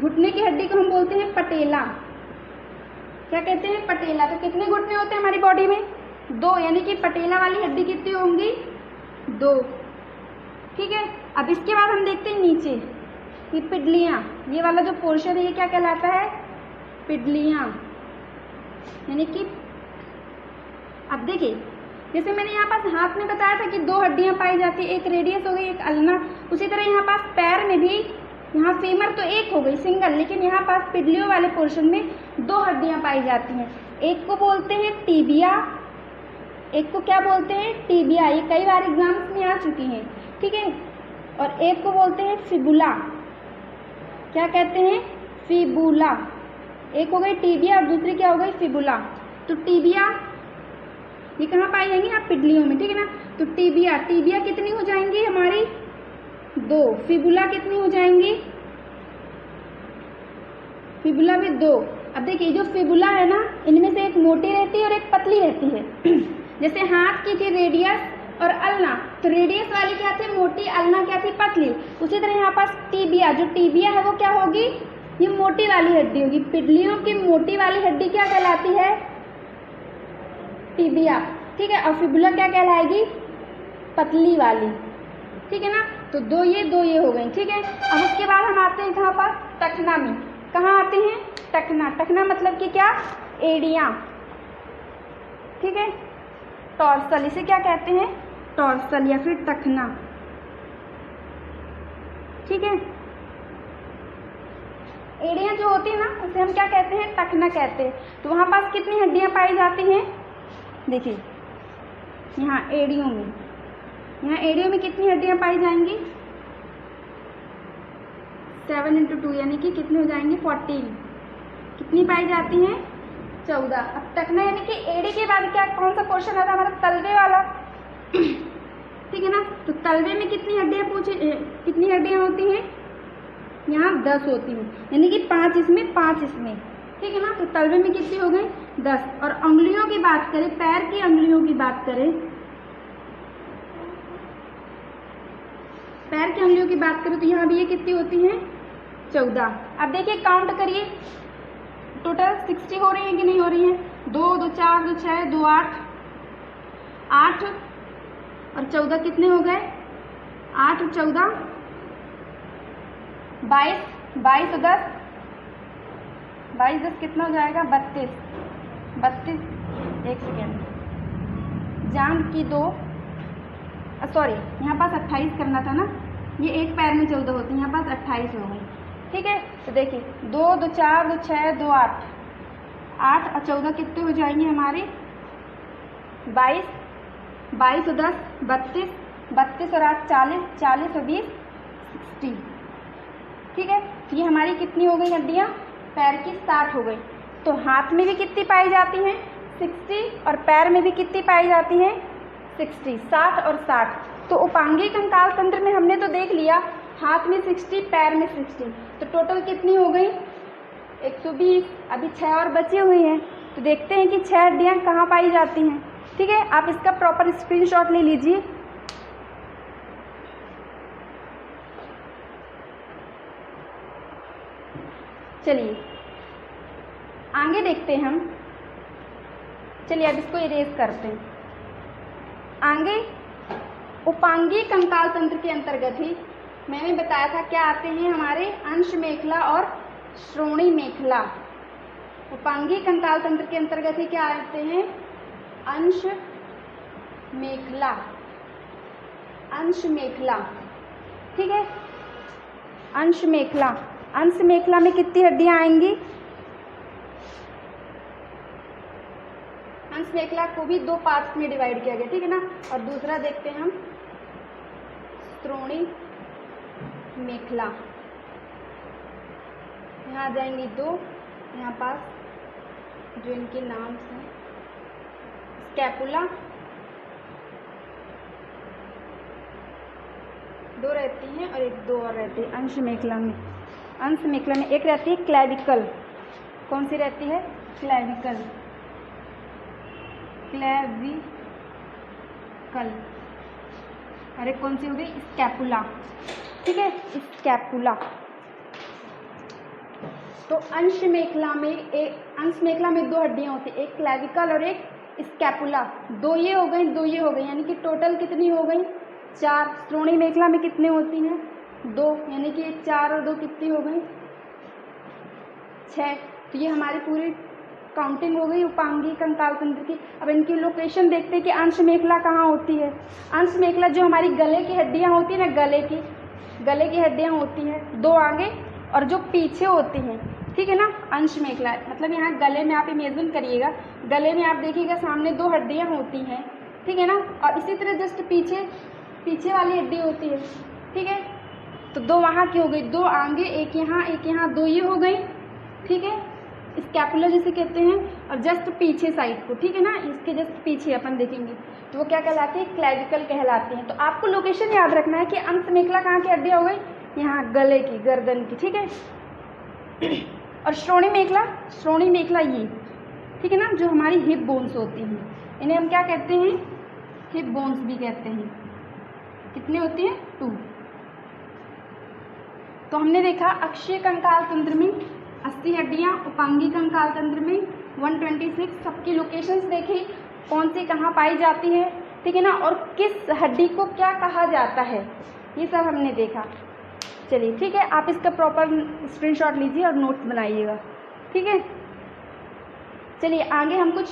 घुटने की हड्डी को हम बोलते हैं पटेला। क्या कहते हैं? पटेला। तो कितने घुटने होते हैं हमारी बॉडी में? 2, यानी कि पटेला वाली हड्डी कितनी होंगी? 2। ठीक है। अब इसके बाद हम देखते हैं नीचे, ये पिडलियाँ, ये वाला जो पोर्शन है ये क्या कहलाता है? पिडलियाँ। यानी कि अब देखिए, जैसे मैंने यहाँ पास हाथ में बताया था कि 2 हड्डियाँ पाई जाती है, एक रेडियस हो गई, एक अल्ना। उसी तरह यहाँ पास पैर में भी, यहाँ फीमर तो एक हो गई सिंगल, लेकिन यहाँ पास पिडलियों वाले पोर्शन में 2 हड्डियाँ पाई जाती हैं। एक को बोलते हैं टीबिया, एक को क्या बोलते हैं? टीबिया। ये कई बार एग्जाम्स में आ चुकी हैं, ठीक है। और एक को बोलते हैं फिबुला। क्या कहते हैं? फिबुला। एक हो गई टीबिया और दूसरी क्या हो गई? फिबुला। तो टीबिया ये कहाँ पाई जाएंगी? आप पिडलियों में, ठीक है ना। तो टीबिया कितनी हो जाएंगी हमारी? 2। फिबुला कितनी हो जाएंगी? फिबुला भी 2। अब देखिए, जो फिबुला है ना, इनमें से एक मोटी रहती है और एक पतली रहती है। जैसे हाथ की थी रेडियस और अल्ना, तो रेडियस वाली क्या थी? मोटी, अल्ना क्या थी? पतली। उसी तरह यहाँ पास टीबिया, जो टीबिया है वो क्या होगी? ये मोटी वाली हड्डी होगी। पिडलियों की मोटी वाली हड्डी क्या कहलाती है? टीबिया, ठीक है। और फिबुला क्या कहलाएगी? पतली वाली, ठीक है ना। तो 2 ये हो गई, ठीक है। अब उसके बाद हम आते हैं कहाँ पर? टखना में। कहाँ आते हैं? टखना। टखना मतलब कि क्या? एड़ियाँ, ठीक है। टॉर्सल, इसे क्या कहते हैं? टॉर्सल या फिर टखना, ठीक है। एड़ियाँ जो होती है ना, उसे हम क्या कहते हैं? टखना कहते हैं। तो वहाँ पास कितनी हड्डियाँ पाई जाती हैं? देखिए, यहाँ एड़ियों में कितनी हड्डियाँ पाई जाएंगी? 7 × 2 यानी कि कितनी हो जाएंगी? 14। कितनी पाई जाती हैं? 14। अब टखना यानी कि एड़ी के बाद क्या, कौन सा पोर्शन आता है हमारा? तलवे वाला, ठीक है ना। तो तलवे में कितनी हड्डियाँ कितनी हड्डियाँ होती हैं? यहाँ 10 होती हैं, यानी कि 5 इसमें 5 इसमें, ठीक है ना। तो तलवे में कितनी हो गई? 10। और अंगुलियों की बात करें, पैर की अंगुलियों की बात करें, पैर की अंगुलियों की बात करें तो यहाँ भी ये कितनी होती हैं? 14। अब देखिए, काउंट करिए, टोटल 60 हो रही है कि नहीं हो रही है? 2, 2, 4, 2, 6, 2, 8 और 14 कितने हो गए? 8 और 14 22, 22 और 10, 22 10 कितना हो जाएगा? 32। एक सेकेंड, जान की 2, सॉरी, यहाँ पास 28 करना था ना, ये एक पैर में 14 होती है, यहाँ पास 28 हो गई, ठीक है। तो देखिए, 2, 2, 4, 2, 6, 2, 8, 8 और 14 कितने हो जाएंगे हमारे? 22, 22 और 10 32, 32 और 8 40, 40 और 20 60, ठीक है। ये हमारी कितनी हो गई हड्डियाँ? पैर की 60 हो गई। तो हाथ में भी कितनी पाई जाती हैं? 60। और पैर में भी कितनी पाई जाती हैं? 60। 60 और 60। तो उपांगी कंकाल तंत्र में हमने तो देख लिया, हाथ में 60, पैर में 60, तो टोटल कितनी हो गई? 120। अभी 6 और बची हुई हैं, तो देखते हैं कि 6 हड्डियाँ कहाँ पाई जाती हैं, ठीक है। आप इसका प्रॉपर स्क्रीनशॉट ले लीजिए। चलिए आगे देखते हैं हम। चलिए अब इसको इरेज करते हैं। आगे उपांगी कंकाल तंत्र के अंतर्गत ही मैंने बताया था क्या आते हैं हमारे अंश मेखला और श्रोणी मेखला। उपांगी कंकाल तंत्र के अंतर्गत ही क्या आते हैं? अंश मेखला, अंश मेखला, ठीक है। अंश मेखला, अंश मेखला में कितनी हड्डियां आएंगी? अंश मेखला को भी 2 पार्ट्स में डिवाइड किया गया, ठीक है ना। और दूसरा देखते हैं हम श्रोणी मेखला। यहाँ आ जाएंगी 2, यहाँ पास जो इनके नाम हैं स्कैपुला 2 रहती हैं और एक 2 और रहती है अंश मेखला में। अंश मेखला में एक रहती है क्लैविकल। कौन सी रहती है? क्लैविकल, क्लैविकल, और एक कौन सी हो गई, स्कैपुला। ठीक है, स्कैपुला। तो अंश मेखला में दो हड्डियां होती है, एक क्लेविकल और एक स्कैपुला। दो ये हो गई, दो ये हो गई, यानी कि टोटल कितनी हो गई, 4। श्रोणी मेखला में कितने होती हैं, 2, यानी कि 4 और 2 कितनी हो गई, 6। तो ये हमारी पूरी काउंटिंग हो गई उपांगी कंकाल तंत्र की। अब इनकी लोकेशन देखते हैं कि अंश मेखला कहाँ होती है। अंश मेखला जो हमारी गले की हड्डियाँ होती है ना, गले की हड्डियाँ होती हैं, 2 आगे और जो पीछे होती हैं, ठीक है ना। अंश मेखला मतलब यहाँ गले में आप इमेजिन करिएगा, गले में आप देखिएगा सामने 2 हड्डियाँ होती हैं, ठीक है ना, और इसी तरह जस्ट पीछे वाली हड्डी होती है, ठीक है। तो 2 वहाँ की हो गई, 2 आगे, एक यहाँ, 2 ये हो गई, ठीक है। स्कैपुला जिसे कहते हैं, और जस्ट पीछे साइड को, ठीक है ना, इसके जस्ट पीछे अपन देखेंगे तो वो क्या कहलाती है, क्लेविकल कहलाती हैं। तो आपको लोकेशन याद रखना है कि अंश मेखला कहाँ की हड्डियाँ हो गई, यहाँ गले की, गर्दन की, ठीक है। और श्रोणी मेखला ये, ठीक है ना, जो हमारी हिप बोन्स होती हैं, इन्हें हम क्या कहते हैं, हिप बोन्स भी कहते हैं। कितनी होती हैं, 2। तो हमने देखा अक्षीय कंकाल तंत्र में 80 हड्डियाँ, उपांगी कंकाल तंत्र में 126। सबकी लोकेशंस देखी, कौन सी कहाँ पाई जाती है, ठीक है ना, और किस हड्डी को क्या कहा जाता है, ये सब हमने देखा। चलिए ठीक है, आप इसका प्रॉपर स्क्रीनशॉट लीजिए और नोट्स बनाइएगा, ठीक है। चलिए आगे हम कुछ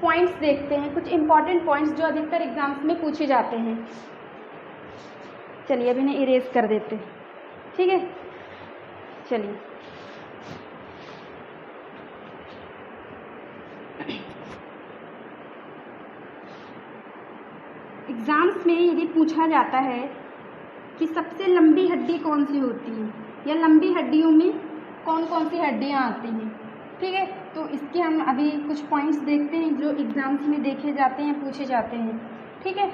पॉइंट्स देखते हैं, कुछ इंपॉर्टेंट पॉइंट्स जो अधिकतर एग्जाम्स में पूछे जाते हैं। चलिए अब इन्हें इरेज कर देते हैं, ठीक है। चलिए एग्जाम्स में यदि पूछा जाता है कि सबसे लंबी हड्डी कौन सी होती है, या लंबी हड्डियों में कौन कौन सी हड्डियां आती हैं, ठीक है, तो इसके हम अभी कुछ पॉइंट्स देखते हैं जो एग्जाम्स में देखे जाते हैं, पूछे जाते हैं, ठीक है।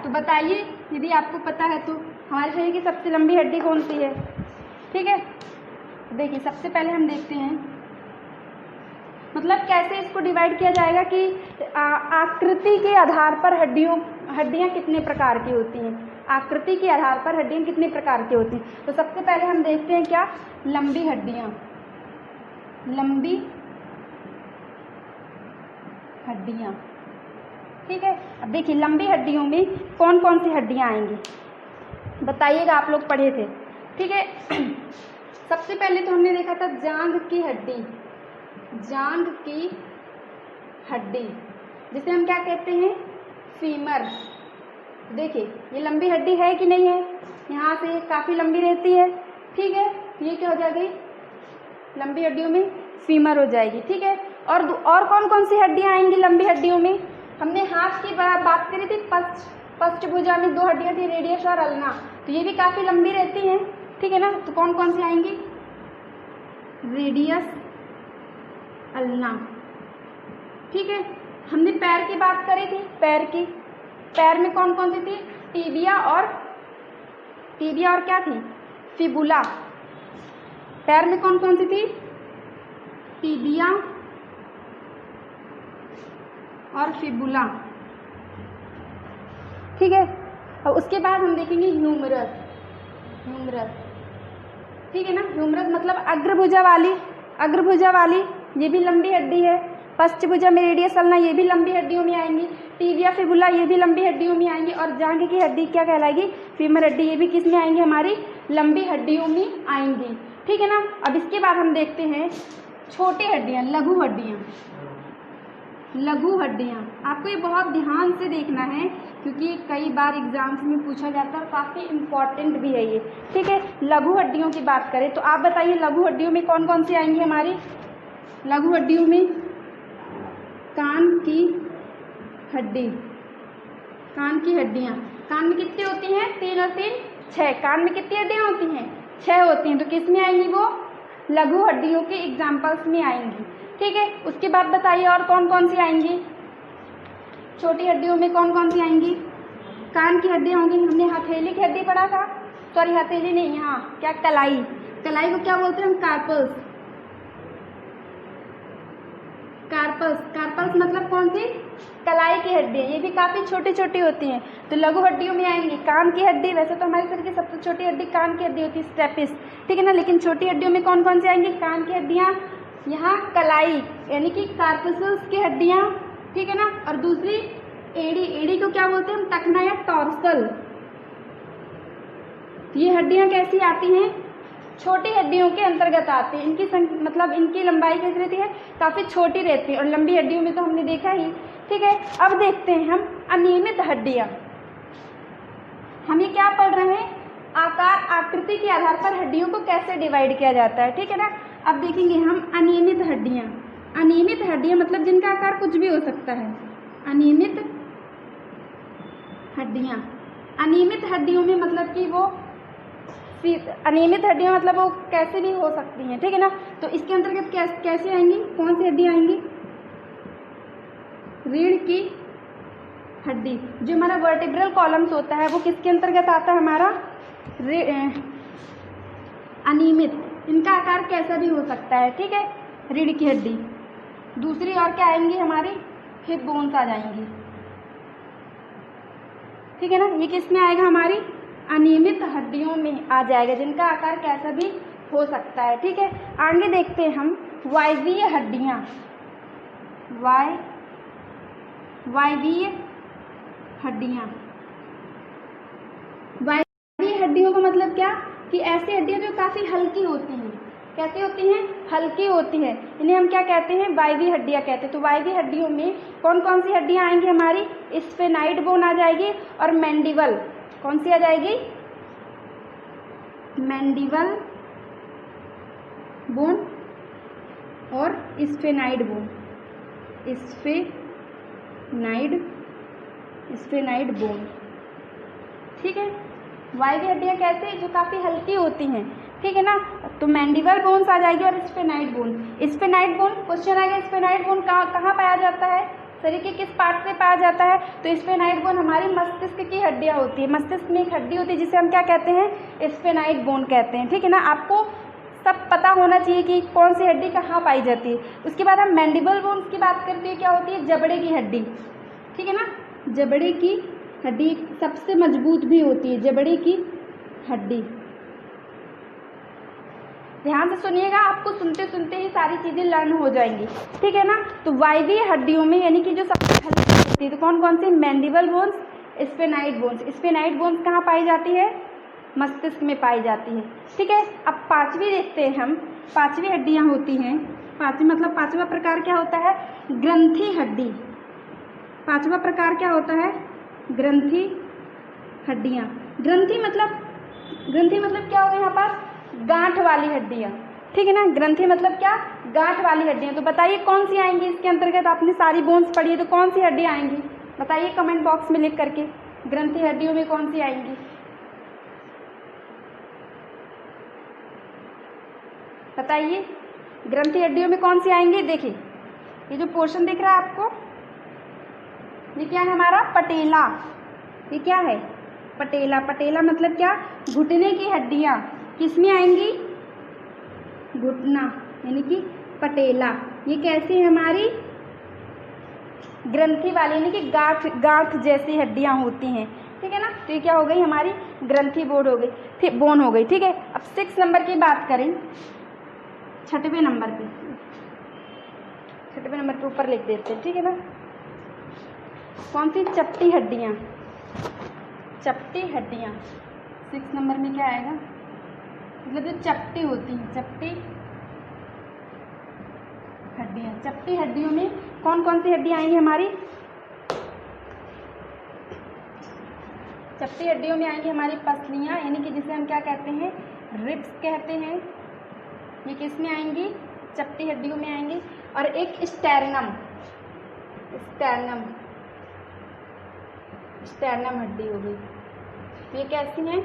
तो बताइए यदि आपको पता है तो हमारे शरीर की सबसे लंबी हड्डी कौन सी है, ठीक है। देखिए सबसे पहले हम देखते हैं मतलब कैसे इसको डिवाइड किया जाएगा कि आकृति के आधार पर हड्डियां कितने प्रकार की होती हैं, आकृति के आधार पर हड्डियां कितने प्रकार की होती हैं। तो सबसे पहले हम देखते हैं क्या, लंबी हड्डियां, ठीक है। अब देखिए लंबी हड्डियों में कौन कौन सी हड्डियां आएंगी, बताइएगा, आप लोग पढ़े थे, ठीक है। सबसे पहले तो हमने देखा था जांघ की हड्डी, जिसे हम क्या कहते हैं, फीमर। देखिए ये लंबी हड्डी है कि नहीं है, यहाँ से काफ़ी लंबी रहती है, ठीक है। ये क्या हो जाएगी, लंबी हड्डियों में फीमर हो जाएगी, ठीक है। और कौन कौन सी हड्डियाँ आएंगी लंबी हड्डियों में, हमने हाथ की बात करी थी, पश्चभुजा में 2 हड्डियाँ थी, रेडियस और अल्ना, तो ये भी काफ़ी लंबी रहती हैं, ठीक है ना। तो कौन कौन सी आएंगी, रेडियस, अल्ना, ठीक है। हमने पैर की बात करी थी, पैर में कौन कौन सी थी, टीबिया और क्या थी, फिबुला। पैर में कौन कौन सी थी, टीबिया और फिबुला, ठीक है। और उसके बाद हम देखेंगे ह्यूमरस, ठीक है ना। ह्यूमरस मतलब अग्रभुजा वाली, ये भी लंबी हड्डी है। पश्चभुजा में रेडियस अल्ना, ये भी लंबी हड्डियों में आएंगी। टीबिया फिबुला, ये भी लंबी हड्डियों में आएंगी। और जांघ की हड्डी क्या कहलाएगी, फीमर हड्डी, ये भी किस में आएंगी, हमारी लंबी हड्डियों में आएंगी, ठीक है ना। अब इसके बाद हम देखते हैं छोटी हड्डियाँ, लघु हड्डियाँ। आपको ये बहुत ध्यान से देखना है क्योंकि कई बार एग्जाम्स में पूछा जाता है और काफ़ी इम्पॉर्टेंट भी है ये, ठीक है। लघु हड्डियों की बात करें तो आप बताइए लघु हड्डियों में कौन कौन सी आएंगी हमारी, लघु हड्डियों में कान की हड्डियाँ, कान में कितनी होती हैं, 3 और 3 6, कान में कितनी हड्डियाँ होती हैं, 6 होती हैं। तो किस में आएंगी, वो लघु हड्डियों के एग्जाम्पल्स में आएंगी, ठीक है। उसके बाद बताइए और कौन कौन सी आएंगी, छोटी हड्डियों में कौन कौन सी आएंगी, कान की हड्डियाँ होंगी। हमने हथेली की हड्डी पढ़ा था, सॉरी हथेली नहीं, यहाँ क्या, कलाई को क्या बोलते हैं हम, कार्पस मतलब कौन सी, कलाई की हड्डियाँ, ये भी काफ़ी छोटी छोटी होती हैं। तो लघु हड्डियों में आएंगी कान की हड्डी, वैसे तो हमारे शरीर की सबसे छोटी हड्डी कान की हड्डी होती है, स्टेपिस, ठीक है ना। लेकिन छोटी हड्डियों में कौन कौन सी आएंगी? कान की हड्डियाँ, यहाँ कलाई यानी कि कार्पसल्स की हड्डियाँ, ठीक है ना। और दूसरी एड़ी, एड़ी को क्या बोलते हैं हम? टखना या टॉर्सल। ये हड्डियाँ कैसी आती हैं? छोटी हड्डियों के अंतर्गत आती है। इनकी मतलब इनकी लंबाई कैसी रहती है? काफ़ी छोटी रहती है। और लंबी हड्डियों में तो हमने देखा ही, ठीक है। अब देखते हैं हम अनियमित हड्डियां। हम ये क्या पढ़ रहे हैं? आकार आकृति के आधार पर हड्डियों को कैसे डिवाइड किया जाता है, ठीक है ना। अब देखेंगे हम अनियमित हड्डियां। अनियमित हड्डियां मतलब जिनका आकार कुछ भी हो सकता है, अनियमित हड्डियां। अनियमित हड्डियों में मतलब कि वो अनियमित हड्डियां मतलब वो कैसे भी हो सकती हैं, ठीक है ना। तो इसके अंतर्गत कैसे आएंगी? कौन सी हड्डियां आएंगी? रीढ़ की हड्डी, जो हमारा वर्टिब्रल कॉलम्स होता है वो किसके अंतर्गत आता है? हमारा अनियमित। इनका आकार कैसा भी हो सकता है, ठीक है, रीढ़ की हड्डी। दूसरी और क्या आएंगी? हमारी हिप बोन्स आ जाएंगी, ठीक है ना। ये किस में आएगा? हमारी अनियमित हड्डियों में आ जाएगा, जिनका आकार कैसा भी हो सकता है, ठीक है। आगे देखते हैं हम वायवीय हड्डियां। वायवीय हड्डियां। वायवीय हड्डियों का मतलब क्या? कि ऐसी हड्डियां जो काफी हल्की होती हैं। कैसी होती हैं? हल्की होती है। इन्हें हम क्या कहते हैं? वायवीय हड्डियां कहते हैं। तो वायवीय हड्डियों में कौन कौन सी हड्डियां आएंगी? हमारी स्फेनाइड बोन आ जाएगी और मैंडिबल। कौन सी आ जाएगी? मैंडिबल बोन और स्फेनाइड बोन। स्फेनाइड बोन, ठीक है। वायवीय हड्डियां कैसे? जो काफी हल्की होती हैं, ठीक है ना। तो मैंडिबल बोन्स आ जाएगी और स्फेनाइड बोन। स्फेनाइड बोन क्वेश्चन आएगा, स्फेनाइड बोन कहाँ पाया जाता है? शरीर के किस पार्ट से पाया जाता है? तो स्फेनाइड बोन हमारी मस्तिष्क की हड्डियां होती है। मस्तिष्क में एक हड्डी होती है जिसे हम क्या कहते हैं? स्फेनाइड बोन कहते हैं, ठीक है ना। आपको सब पता होना चाहिए कि कौन सी हड्डी कहाँ पाई जाती है। उसके बाद हम मैंडिबल बोन्स की बात करते हैं, क्या होती है? जबड़े की हड्डी, ठीक है ना। जबड़े की हड्डी सबसे मजबूत भी होती है, जबड़े की हड्डी। ध्यान से सुनिएगा, आपको सुनते सुनते ही सारी चीजें लर्न हो जाएंगी, ठीक है ना। तो वायवीय हड्डियों में यानी कि जो सबसे हल्की होती है, तो कौन कौन सी? Mandible bones, sphenoid bones. Sphenoid bones कहाँ पाई जाती है? मस्तिष्क में पाई जाती है, ठीक है। अब पांचवी देखते हैं हम। पांचवी हड्डियां होती हैं, पांचवी मतलब पांचवा प्रकार क्या होता है? ग्रंथि हड्डी। पांचवा प्रकार क्या होता है? ग्रंथि हड्डियां। ग्रंथि मतलब क्या होगा यहाँ पर? गांठ वाली हड्डियां, ठीक है ना। ग्रंथि मतलब क्या? गांठ वाली हड्डियां। तो बताइए कौन सी आएंगी इसके अंतर्गत? आपने सारी बोन्स पढ़ी है, तो कौन सी हड्डियां आएंगी? बताइए कमेंट बॉक्स में लिख करके, ग्रंथि हड्डियों में कौन सी आएंगी? बताइए ग्रंथि हड्डियों में कौन सी आएंगी? देखिए ये जो पोर्शन दिख रहा है आपको, ये क्या है? हमारा पटेला। ये क्या है? पटेला। पटेला मतलब क्या? घुटने की हड्डियां किस में आएंगी? घुटना यानी कि पटेला। ये कैसी है? हमारी ग्रंथि वाली यानी कि गांठ जैसी हड्डियां होती हैं, ठीक है ना। तो ये क्या हो गई? हमारी ग्रंथि बोन हो गई, ठीक है। अब 6 नंबर की बात करें, छठवें नंबर पे ऊपर लिख देते हैं, ठीक है ना। कौन सी? चपटी हड्डियां। चपटी हड्डियां 6 नंबर में क्या आएगा? मतलब जो चपटी होती हैं, चपटी हड्डियां। चपटी हड्डियों में कौन कौन सी हड्डियां आएंगी हमारी? चपटी हड्डियों में आएंगी हमारी पसलियां, यानी कि जिसे हम क्या कहते हैं? रिब्स कहते हैं। ये किस में आएंगी? चपटी हड्डियों में आएंगी। और एक स्टेर्नम हड्डी हो गई। तो ये कैसी हैं?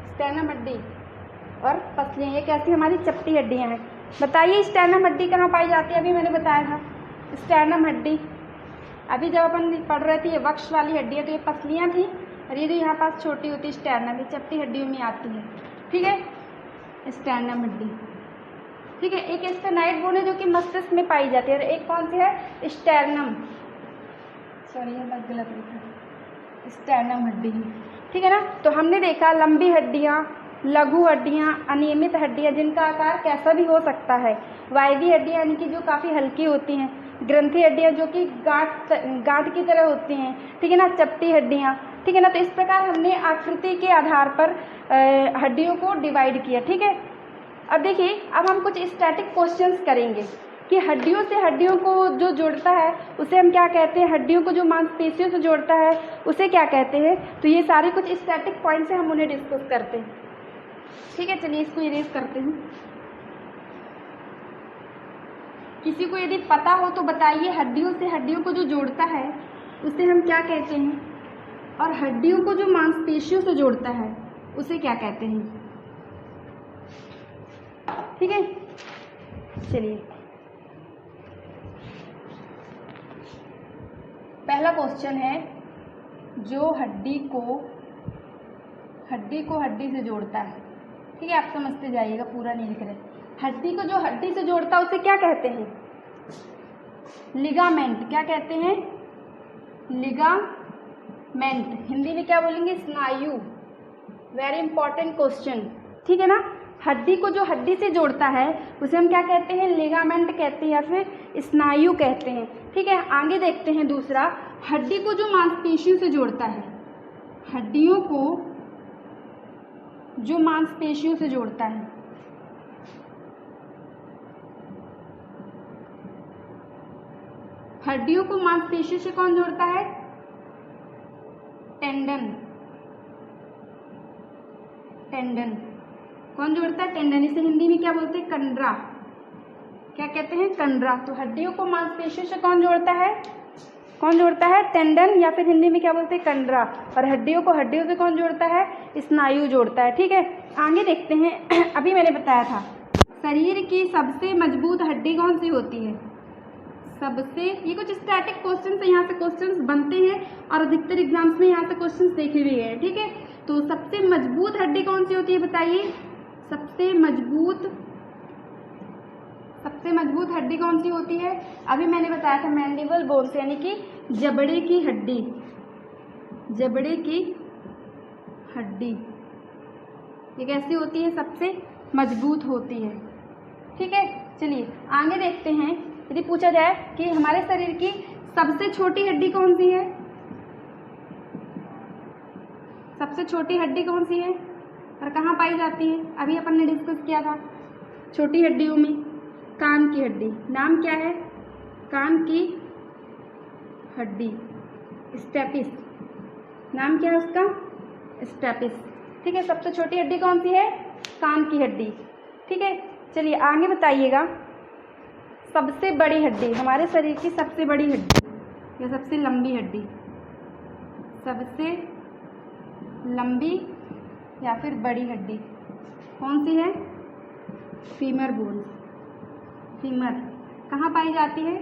स्टेर्नम हड्डी और पसलियां, ये कैसी हमारी? चपटी हड्डियां हैं। बताइए स्टेर्नम हड्डी कहाँ पाई जाती है? अभी मैंने बताया था स्टेर्नम हड्डी। अभी जब अपन पढ़ रहे थे ये वक्ष वाली हड्डी है, तो ये पसलियां थी, और ये जो यहाँ पास छोटी होती है स्टेर्नम, ये चपटी हड्डियों में आती है, ठीक है। स्टेर्नम हड्डी। ठीक है। एक स्टेनाइड बोन है जो कि मस्तिष्क में पाई जाती है, और एक कौन सी है, स्टेर्नम, सॉरी ये बात गलत लिखा, स्टेर्नम हड्डी है, ठीक है ना। तो हमने देखा लंबी हड्डियाँ, लघु हड्डियाँ, अनियमित हड्डियाँ जिनका आकार कैसा भी हो सकता है, वायवीय हड्डियाँ यानी कि जो काफ़ी हल्की होती हैं, ग्रंथि हड्डियाँ जो कि गांठ की तरह होती हैं, ठीक है ना, चपटी हड्डियाँ, ठीक है ना। तो इस प्रकार हमने आकृति के आधार पर हड्डियों को डिवाइड किया, ठीक है। अब देखिए, अब हम कुछ स्टैटिक क्वेश्चंस करेंगे कि हड्डियों से हड्डियों को जो जोड़ता है उसे हम क्या कहते हैं, हड्डियों को जो मांसपेशियों से जोड़ता है उसे क्या कहते हैं। तो ये सारे कुछ स्टैटिक पॉइंट्स हैं, हम उन्हें डिस्कस करते हैं, ठीक है। चलिए इसको इरेज करते हैं। किसी को यदि पता हो तो बताइए, हड्डियों से हड्डियों को जो जोड़ता है उसे हम क्या कहते हैं, और हड्डियों को जो मांसपेशियों से जोड़ता है उसे क्या कहते हैं, ठीक है। चलिए पहला क्वेश्चन है, जो हड्डी को हड्डी से जोड़ता है, ठीक है। आप समझते जाइएगा, पूरा नहीं लिख रहे। हड्डी को जो हड्डी से जोड़ता है उसे क्या कहते हैं, लिगामेंट, क्या कहते हैं, लिगामेंट। हिंदी में क्या बोलेंगे, स्नायु। वेरी इंपॉर्टेंट क्वेश्चन, ठीक है ना। हड्डी को जो हड्डी से जोड़ता है उसे हम क्या कहते हैं, लिगामेंट कहते हैं या फिर स्नायु कहते हैं, ठीक है। आगे देखते हैं दूसरा, हड्डी को जो मांसपेशियों से जोड़ता है, हड्डियों को जो मांसपेशियों से जोड़ता है, हड्डियों को मांसपेशियों से कौन जोड़ता है, टेंडन, टेंडन कौन जोड़ता है, टेंडन। इसे हिंदी में क्या बोलते हैं, कंडरा, क्या कहते हैं, कंडरा। तो हड्डियों को मांसपेशियों से कौन जोड़ता है, टेंडन, या फिर हिंदी में क्या बोलते हैं, कंडरा। और हड्डियों को हड्डियों से कौन जोड़ता है, स्नायु जोड़ता है, ठीक है। आगे देखते हैं, अभी मैंने बताया था शरीर की सबसे मजबूत हड्डी कौन सी होती है, सबसे, ये कुछ स्टैटिक क्वेश्चन है, यहाँ से क्वेश्चन बनते हैं और अधिकतर एग्जाम्स में यहाँ से क्वेश्चन देखे हुए हैं, ठीक है। तो सबसे मजबूत हड्डी कौन सी होती है, बताइए। सबसे मजबूत हड्डी कौन सी होती है, अभी मैंने बताया था, मैंडिबल बोन्स यानी कि जबड़े की हड्डी, जबड़े की हड्डी ये कैसी होती है, सबसे मजबूत होती है, ठीक है। चलिए आगे देखते हैं, यदि पूछा जाए कि हमारे शरीर की सबसे छोटी हड्डी कौन सी है, सबसे छोटी हड्डी कौन सी है और कहाँ पाई जाती है, अभी अपन ने डिस्कस किया था। छोटी हड्डियों में कान की हड्डी, नाम क्या है, कान की हड्डी, स्टेपिस, नाम क्या है उसका, स्टेपिस, ठीक है। सबसे छोटी हड्डी कौन सी है, कान की हड्डी, ठीक है। चलिए आगे बताइएगा, सबसे बड़ी हड्डी, हमारे शरीर की सबसे बड़ी हड्डी या सबसे लंबी हड्डी, सबसे लंबी या फिर बड़ी हड्डी कौन सी है, फीमर बोन, फीमर कहाँ पाई जाती है,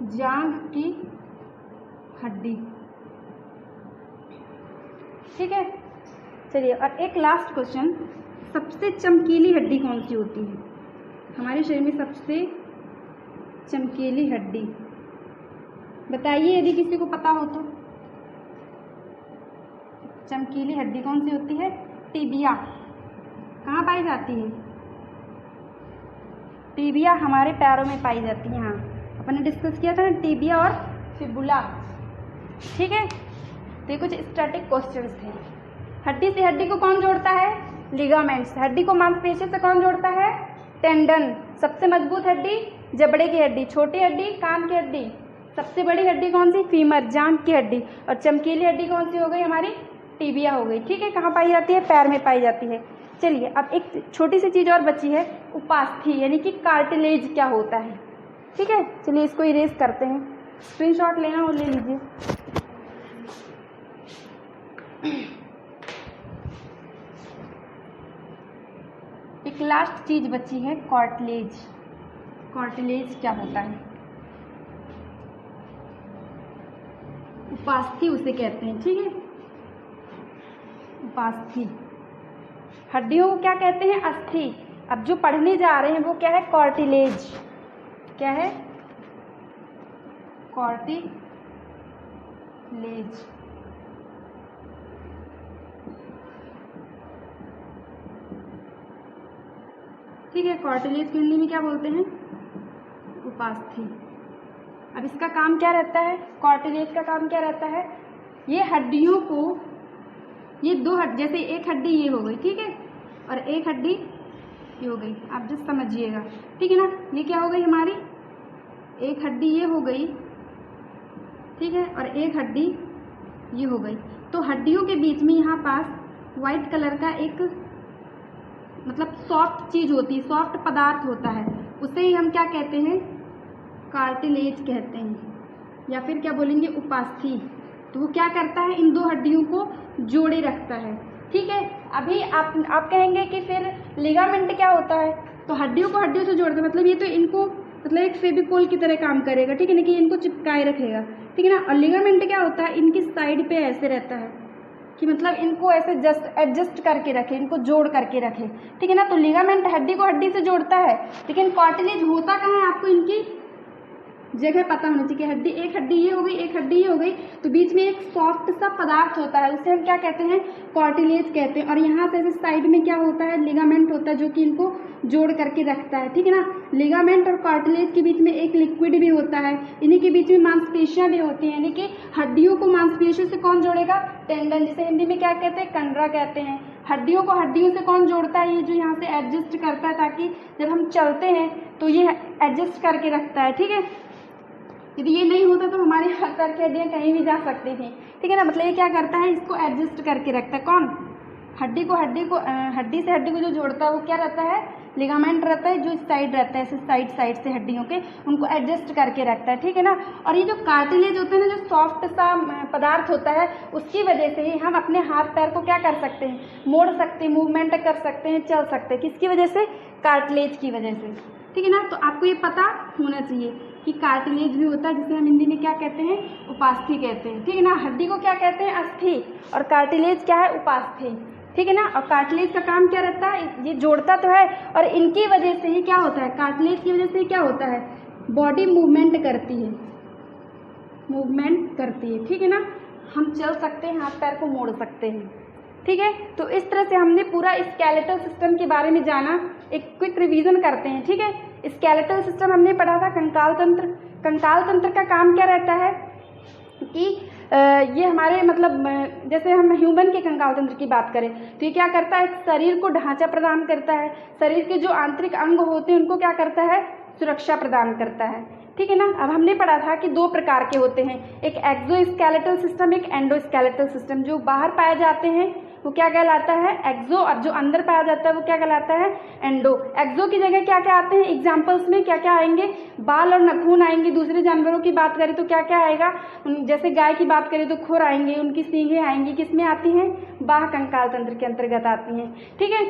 जांघ की हड्डी, ठीक है। चलिए और एक लास्ट क्वेश्चन, सबसे चमकीली हड्डी कौन सी होती है, हमारे शरीर में सबसे चमकीली हड्डी बताइए, यदि किसी को पता हो तो। चमकीली हड्डी कौन सी होती है, टिबिया, कहाँ पाई जाती है, टिबिया हमारे पैरों में पाई जाती है, हाँ अपन ने डिस्कस किया था ना, टिबिया और फिबुला, ठीक है। तो ये कुछ स्टैटिक क्वेश्चंस थे। हड्डी से हड्डी को कौन जोड़ता है, लिगामेंट्स। हड्डी को मांसपेशी से कौन जोड़ता है, टेंडन। सबसे मजबूत हड्डी जबड़े की हड्डी, छोटी हड्डी कान की हड्डी, सबसे बड़ी हड्डी कौन सी, फीमर, जांघ की हड्डी, और चमकीली हड्डी कौन सी हो गई हमारी, टिबिया हो गई, ठीक है। कहाँ पाई जाती है, पैर में पाई जाती है। चलिए अब एक छोटी सी चीज़ और बची है, उपास्थि यानी कि कार्टिलेज क्या होता है, ठीक है। चलिए इसको इरेज करते हैं, स्क्रीनशॉट लेना हो ले लीजिए। एक लास्ट चीज बची है, कार्टिलेज। कार्टिलेज क्या होता है, उपास्थि उसे कहते हैं, ठीक है। उपास्थि, हड्डियों को क्या कहते हैं, अस्थि। अब जो पढ़ने जा रहे हैं वो क्या है, कार्टिलेज। क्या है, कार्टिलेज। ठीक है, कार्टिलेज को हिंदी में क्या बोलते हैं, उपास्थि। अब इसका काम क्या रहता है, कार्टिलेज का काम क्या रहता है, ये हड्डियों को, ये दो जैसे एक हड्डी ये हो गई, ठीक है, और एक हड्डी ये हो गई, आप जस्ट समझिएगा, ठीक है ना। ये क्या हो गई हमारी, एक हड्डी ये हो गई, ठीक है, और एक हड्डी ये हो गई। तो हड्डियों के बीच में यहाँ पास वाइट कलर का एक मतलब सॉफ्ट चीज होती है, सॉफ्ट पदार्थ होता है, उसे ही हम क्या कहते हैं, कार्टिलेज कहते हैं, या फिर क्या बोलेंगे, उपास्थि। तो वो क्या करता है, इन दो हड्डियों को जोड़े रखता है, ठीक है। अभी आप कहेंगे कि फिर लिगामेंट क्या होता है, तो हड्डियों को हड्डियों से जोड़ता है, मतलब ये तो इनको मतलब एक फेविकोल की तरह काम करेगा, ठीक है ना, कि इनको चिपकाए रखेगा, ठीक है ना। और लिगामेंट क्या होता है, इनकी साइड पे ऐसे रहता है कि मतलब इनको ऐसे जस्ट एडजस्ट करके रखे, इनको जोड़ करके रखे, ठीक है ना। तो लिगामेंट हड्डी को हड्डी से जोड़ता है, लेकिन कार्टिलेज होता कहाँ है, आपको इनकी जगह पता होनी चाहिए। हड्डी, एक हड्डी ये हो गई, एक हड्डी ये हो गई, तो बीच में एक सॉफ्ट सा पदार्थ होता है, उसे हम क्या कहते हैं, कार्टिलेज कहते हैं। और यहाँ से साइड में क्या होता है, लिगामेंट होता है, जो कि इनको जोड़ करके रखता है, ठीक है ना। लिगामेंट और कार्टिलेज के बीच में एक लिक्विड भी होता है, इन्हीं के बीच में मांसपेशियां भी होती हैं, यानी कि हड्डियों को मांसपेशियों से कौन जोड़ेगा, टेंडन, जिसे हिंदी में क्या कहते हैं, कंडरा कहते हैं। हड्डियों को हड्डियों से कौन जोड़ता है, ये जो यहाँ से एडजस्ट करता है, ताकि जब हम चलते हैं तो ये एडजस्ट करके रखता है, ठीक है। यदि ये नहीं होता तो हमारी हर तरह की हड्डियाँ कहीं भी जा सकती थी, ठीक है ना। मतलब ये क्या करता है, इसको एडजस्ट करके रखता है, कौन, हड्डी को हड्डी से हड्डी को जो जोड़ता है वो क्या रहता है, लिगामेंट रहता है, जो इस साइड रहता है, साइड से हड्डियों के उनको एडजस्ट करके रखता है, ठीक है ना। और ये जो कार्टिलेज होता है ना, जो सॉफ्ट सा पदार्थ होता है, उसकी वजह से ही हम अपने हाथ पैर को क्या कर सकते हैं, मोड़ सकते हैं, मूवमेंट कर सकते हैं, चल सकते हैं, किसकी वजह से, कार्टिलेज की वजह से, ठीक है ना। तो आपको ये पता होना चाहिए कि कार्टिलेज भी होता है, जिसे हम हिंदी में क्या कहते हैं, उपास्थि कहते हैं, ठीक है ना। हड्डी को क्या कहते हैं, अस्थि, और कार्टिलेज क्या है, उपास्थि, ठीक है ना। और कार्टिलेज का काम क्या रहता है, ये जोड़ता तो है, और इनकी वजह से ही क्या होता है, कार्टिलेज की वजह से ही क्या होता है, बॉडी मूवमेंट करती है, ठीक है ना। हम चल सकते हैं, हाथ पैर को मोड़ सकते हैं, ठीक है। तो इस तरह से हमने पूरा स्केलेटल सिस्टम के बारे में जाना। एक क्विक रिवीजन करते हैं, ठीक है। स्केलेटल सिस्टम हमने पढ़ा था, कंकाल तंत्र। कंकाल तंत्र का काम क्या रहता है कि ये हमारे मतलब जैसे हम ह्यूमन के कंकाल तंत्र की बात करें तो ये क्या करता है, शरीर को ढांचा प्रदान करता है, शरीर के जो आंतरिक अंग होते हैं उनको क्या करता है, सुरक्षा प्रदान करता है, ठीक है ना। अब हमने पढ़ा था कि दो प्रकार के होते हैं, एक एक्सोस्केलेटल सिस्टम, एक एंडोस्केलेटल सिस्टम। जो बाहर पाए जाते हैं वो क्या कहलाता है, एक्सो, और जो अंदर पाया जाता है वो क्या कहलाता है, एंडो। एक्सो की जगह क्या क्या आते हैं, एग्जाम्पल्स में क्या क्या आएंगे, बाल और नखून आएंगे। दूसरे जानवरों की बात करें तो क्या क्या आएगा, जैसे गाय की बात करें तो खुर आएंगे, उनकी सींगें आएंगी, किसमें आती हैं, बाह्य कंकाल तंत्र के अंतर्गत आती हैं, ठीक है।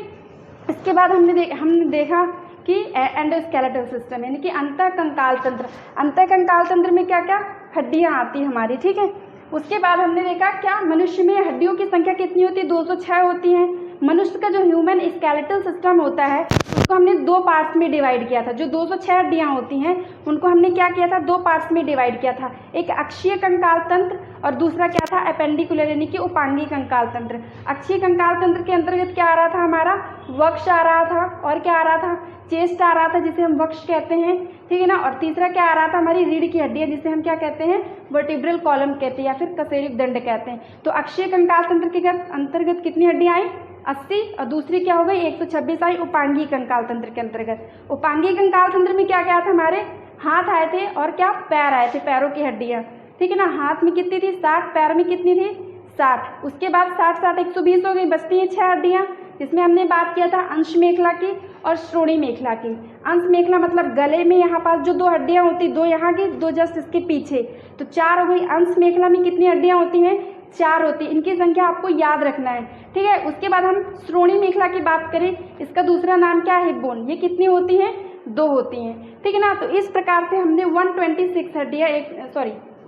इसके बाद हमने देखा कि एंडोस्केलेटल सिस्टम यानी कि अंतः कंकाल तंत्र। अंतः कंकाल तंत्र में क्या क्या हड्डियां आती हैं हमारी, ठीक है। उसके बाद हमने देखा क्या मनुष्य में हड्डियों की संख्या कितनी होती है, 206 होती हैं। मनुष्य का जो ह्यूमन स्केलेटल सिस्टम होता है उसको हमने दो पार्ट्स में डिवाइड किया था। जो 206 हड्डियां होती हैं उनको हमने क्या किया था, दो पार्ट्स में डिवाइड किया था। एक अक्षीय कंकाल तंत्र और दूसरा क्या था, एपेंडिकुलर यानी कि उपांगी कंकाल तंत्र। अक्षीय कंकाल तंत्र के अंतर्गत क्या आ रहा था, हमारा वक्ष आ रहा था, और क्या आ रहा था, चेस्ट आ रहा था जिसे हम वक्ष कहते हैं, ठीक है ना। और तीसरा क्या आ रहा था, हमारी रीढ़ की हड्डियां जिसे हम क्या कहते हैं, वर्टिब्रल कॉलम कहते हैं या फिर कशेरुक दंड कहते हैं। तो अक्षीय कंकाल तंत्र के अंतर्गत कितनी हड्डियां आई, 80, और दूसरी क्या हो गई 126 आई उपांगी कंकाल तंत्र के अंतर्गत। उपांगी कंकाल तंत्र में क्या क्या था, हमारे हाथ आए थे और क्या पैर आए थे, पैरों की हड्डियां, ठीक है ना। हाथ में कितनी थी 60, पैर में कितनी थी 60। उसके बाद 60 120 हो गई, बचती हैं 6 हड्डियां, जिसमें हमने बात किया था अंश मेखला की और श्रोणी मेखला की। अंश मेखला मतलब गले में यहाँ पास जो दो हड्डियां होती, दो यहाँ की, दो जस्ट इसके पीछे, तो 4 हो गई। अंश मेखला में कितनी हड्डियां होती हैं, 4 होती है। इनकी संख्या आपको याद रखना है, ठीक है। उसके बाद हम श्रोणी मेखला की बात करें, इसका दूसरा नाम क्या है, हिप बोन। ये कितनी होती हैं, 2 होती हैं, ठीक है ना। तो इस प्रकार से हमने 126 हड्डियां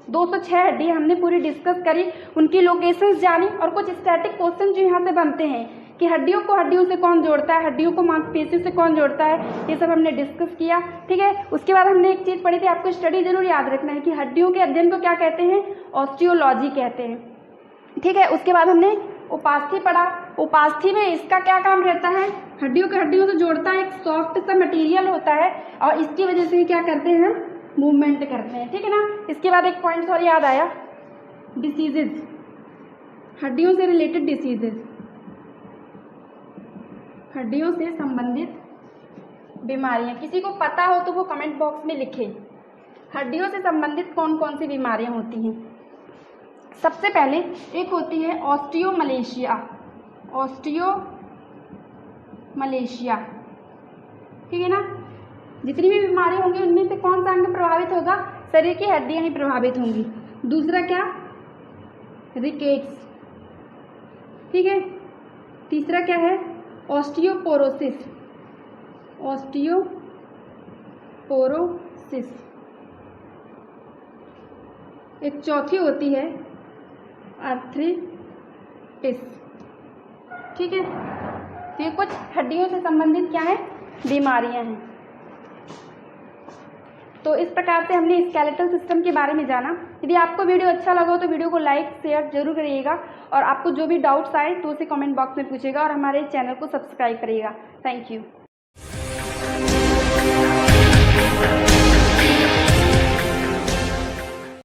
206 हड्डियां हमने पूरी डिस्कस करी, उनकी लोकेशंस जानी और कुछ स्टैटिक क्वेश्चन जो यहाँ से बनते हैं कि हड्डियों को हड्डियों से कौन जोड़ता है, हड्डियों को मांसपेशियों से कौन जोड़ता है, ये सब हमने डिस्कस किया। ठीक है, उसके बाद हमने एक चीज़ पढ़ी थी, आपको स्टडी जरूर याद रखना है कि हड्डियों के अध्ययन को क्या कहते हैं, ऑस्टियोलॉजी कहते हैं। ठीक है, उसके बाद हमने उपास्थि पढ़ा। उपास्थि में इसका क्या काम रहता है, हड्डियों के हड्डियों से जोड़ता है, एक सॉफ्ट सा मटेरियल होता है और इसकी वजह से क्या करते हैं, मूवमेंट करते हैं। ठीक है ना। इसके बाद एक पॉइंट और याद आया, डिसीजेज, हड्डियों से रिलेटेड डिसीजेज, हड्डियों से संबंधित बीमारियां। किसी को पता हो तो वो कमेंट बॉक्स में लिखे, हड्डियों से संबंधित कौन कौन सी बीमारियां होती हैं। सबसे पहले एक होती है ऑस्टियोमलेशिया, ऑस्टियोमलेशिया। ठीक है ना। जितनी भी बीमारी होंगी उनमें से कौन सा अंग प्रभावित होगा, शरीर की हड्डियां ही प्रभावित होंगी। दूसरा क्या, रिकेट्स। ठीक है। तीसरा क्या है, ऑस्टियोपोरोसिस, ऑस्टियोपोरोसिस। एक चौथी होती है आर्थराइटिस। ठीक है। तो ये कुछ हड्डियों से संबंधित क्या है, बीमारियां हैं। तो इस प्रकार से हमने स्केलेटल सिस्टम के बारे में जाना। यदि आपको वीडियो अच्छा लगा हो तो वीडियो को लाइक शेयर जरूर करिएगा और आपको जो भी डाउट्स आए तो उसे कमेंट बॉक्स में पूछिएगा और हमारे चैनल को सब्सक्राइब करिएगा। Thank you.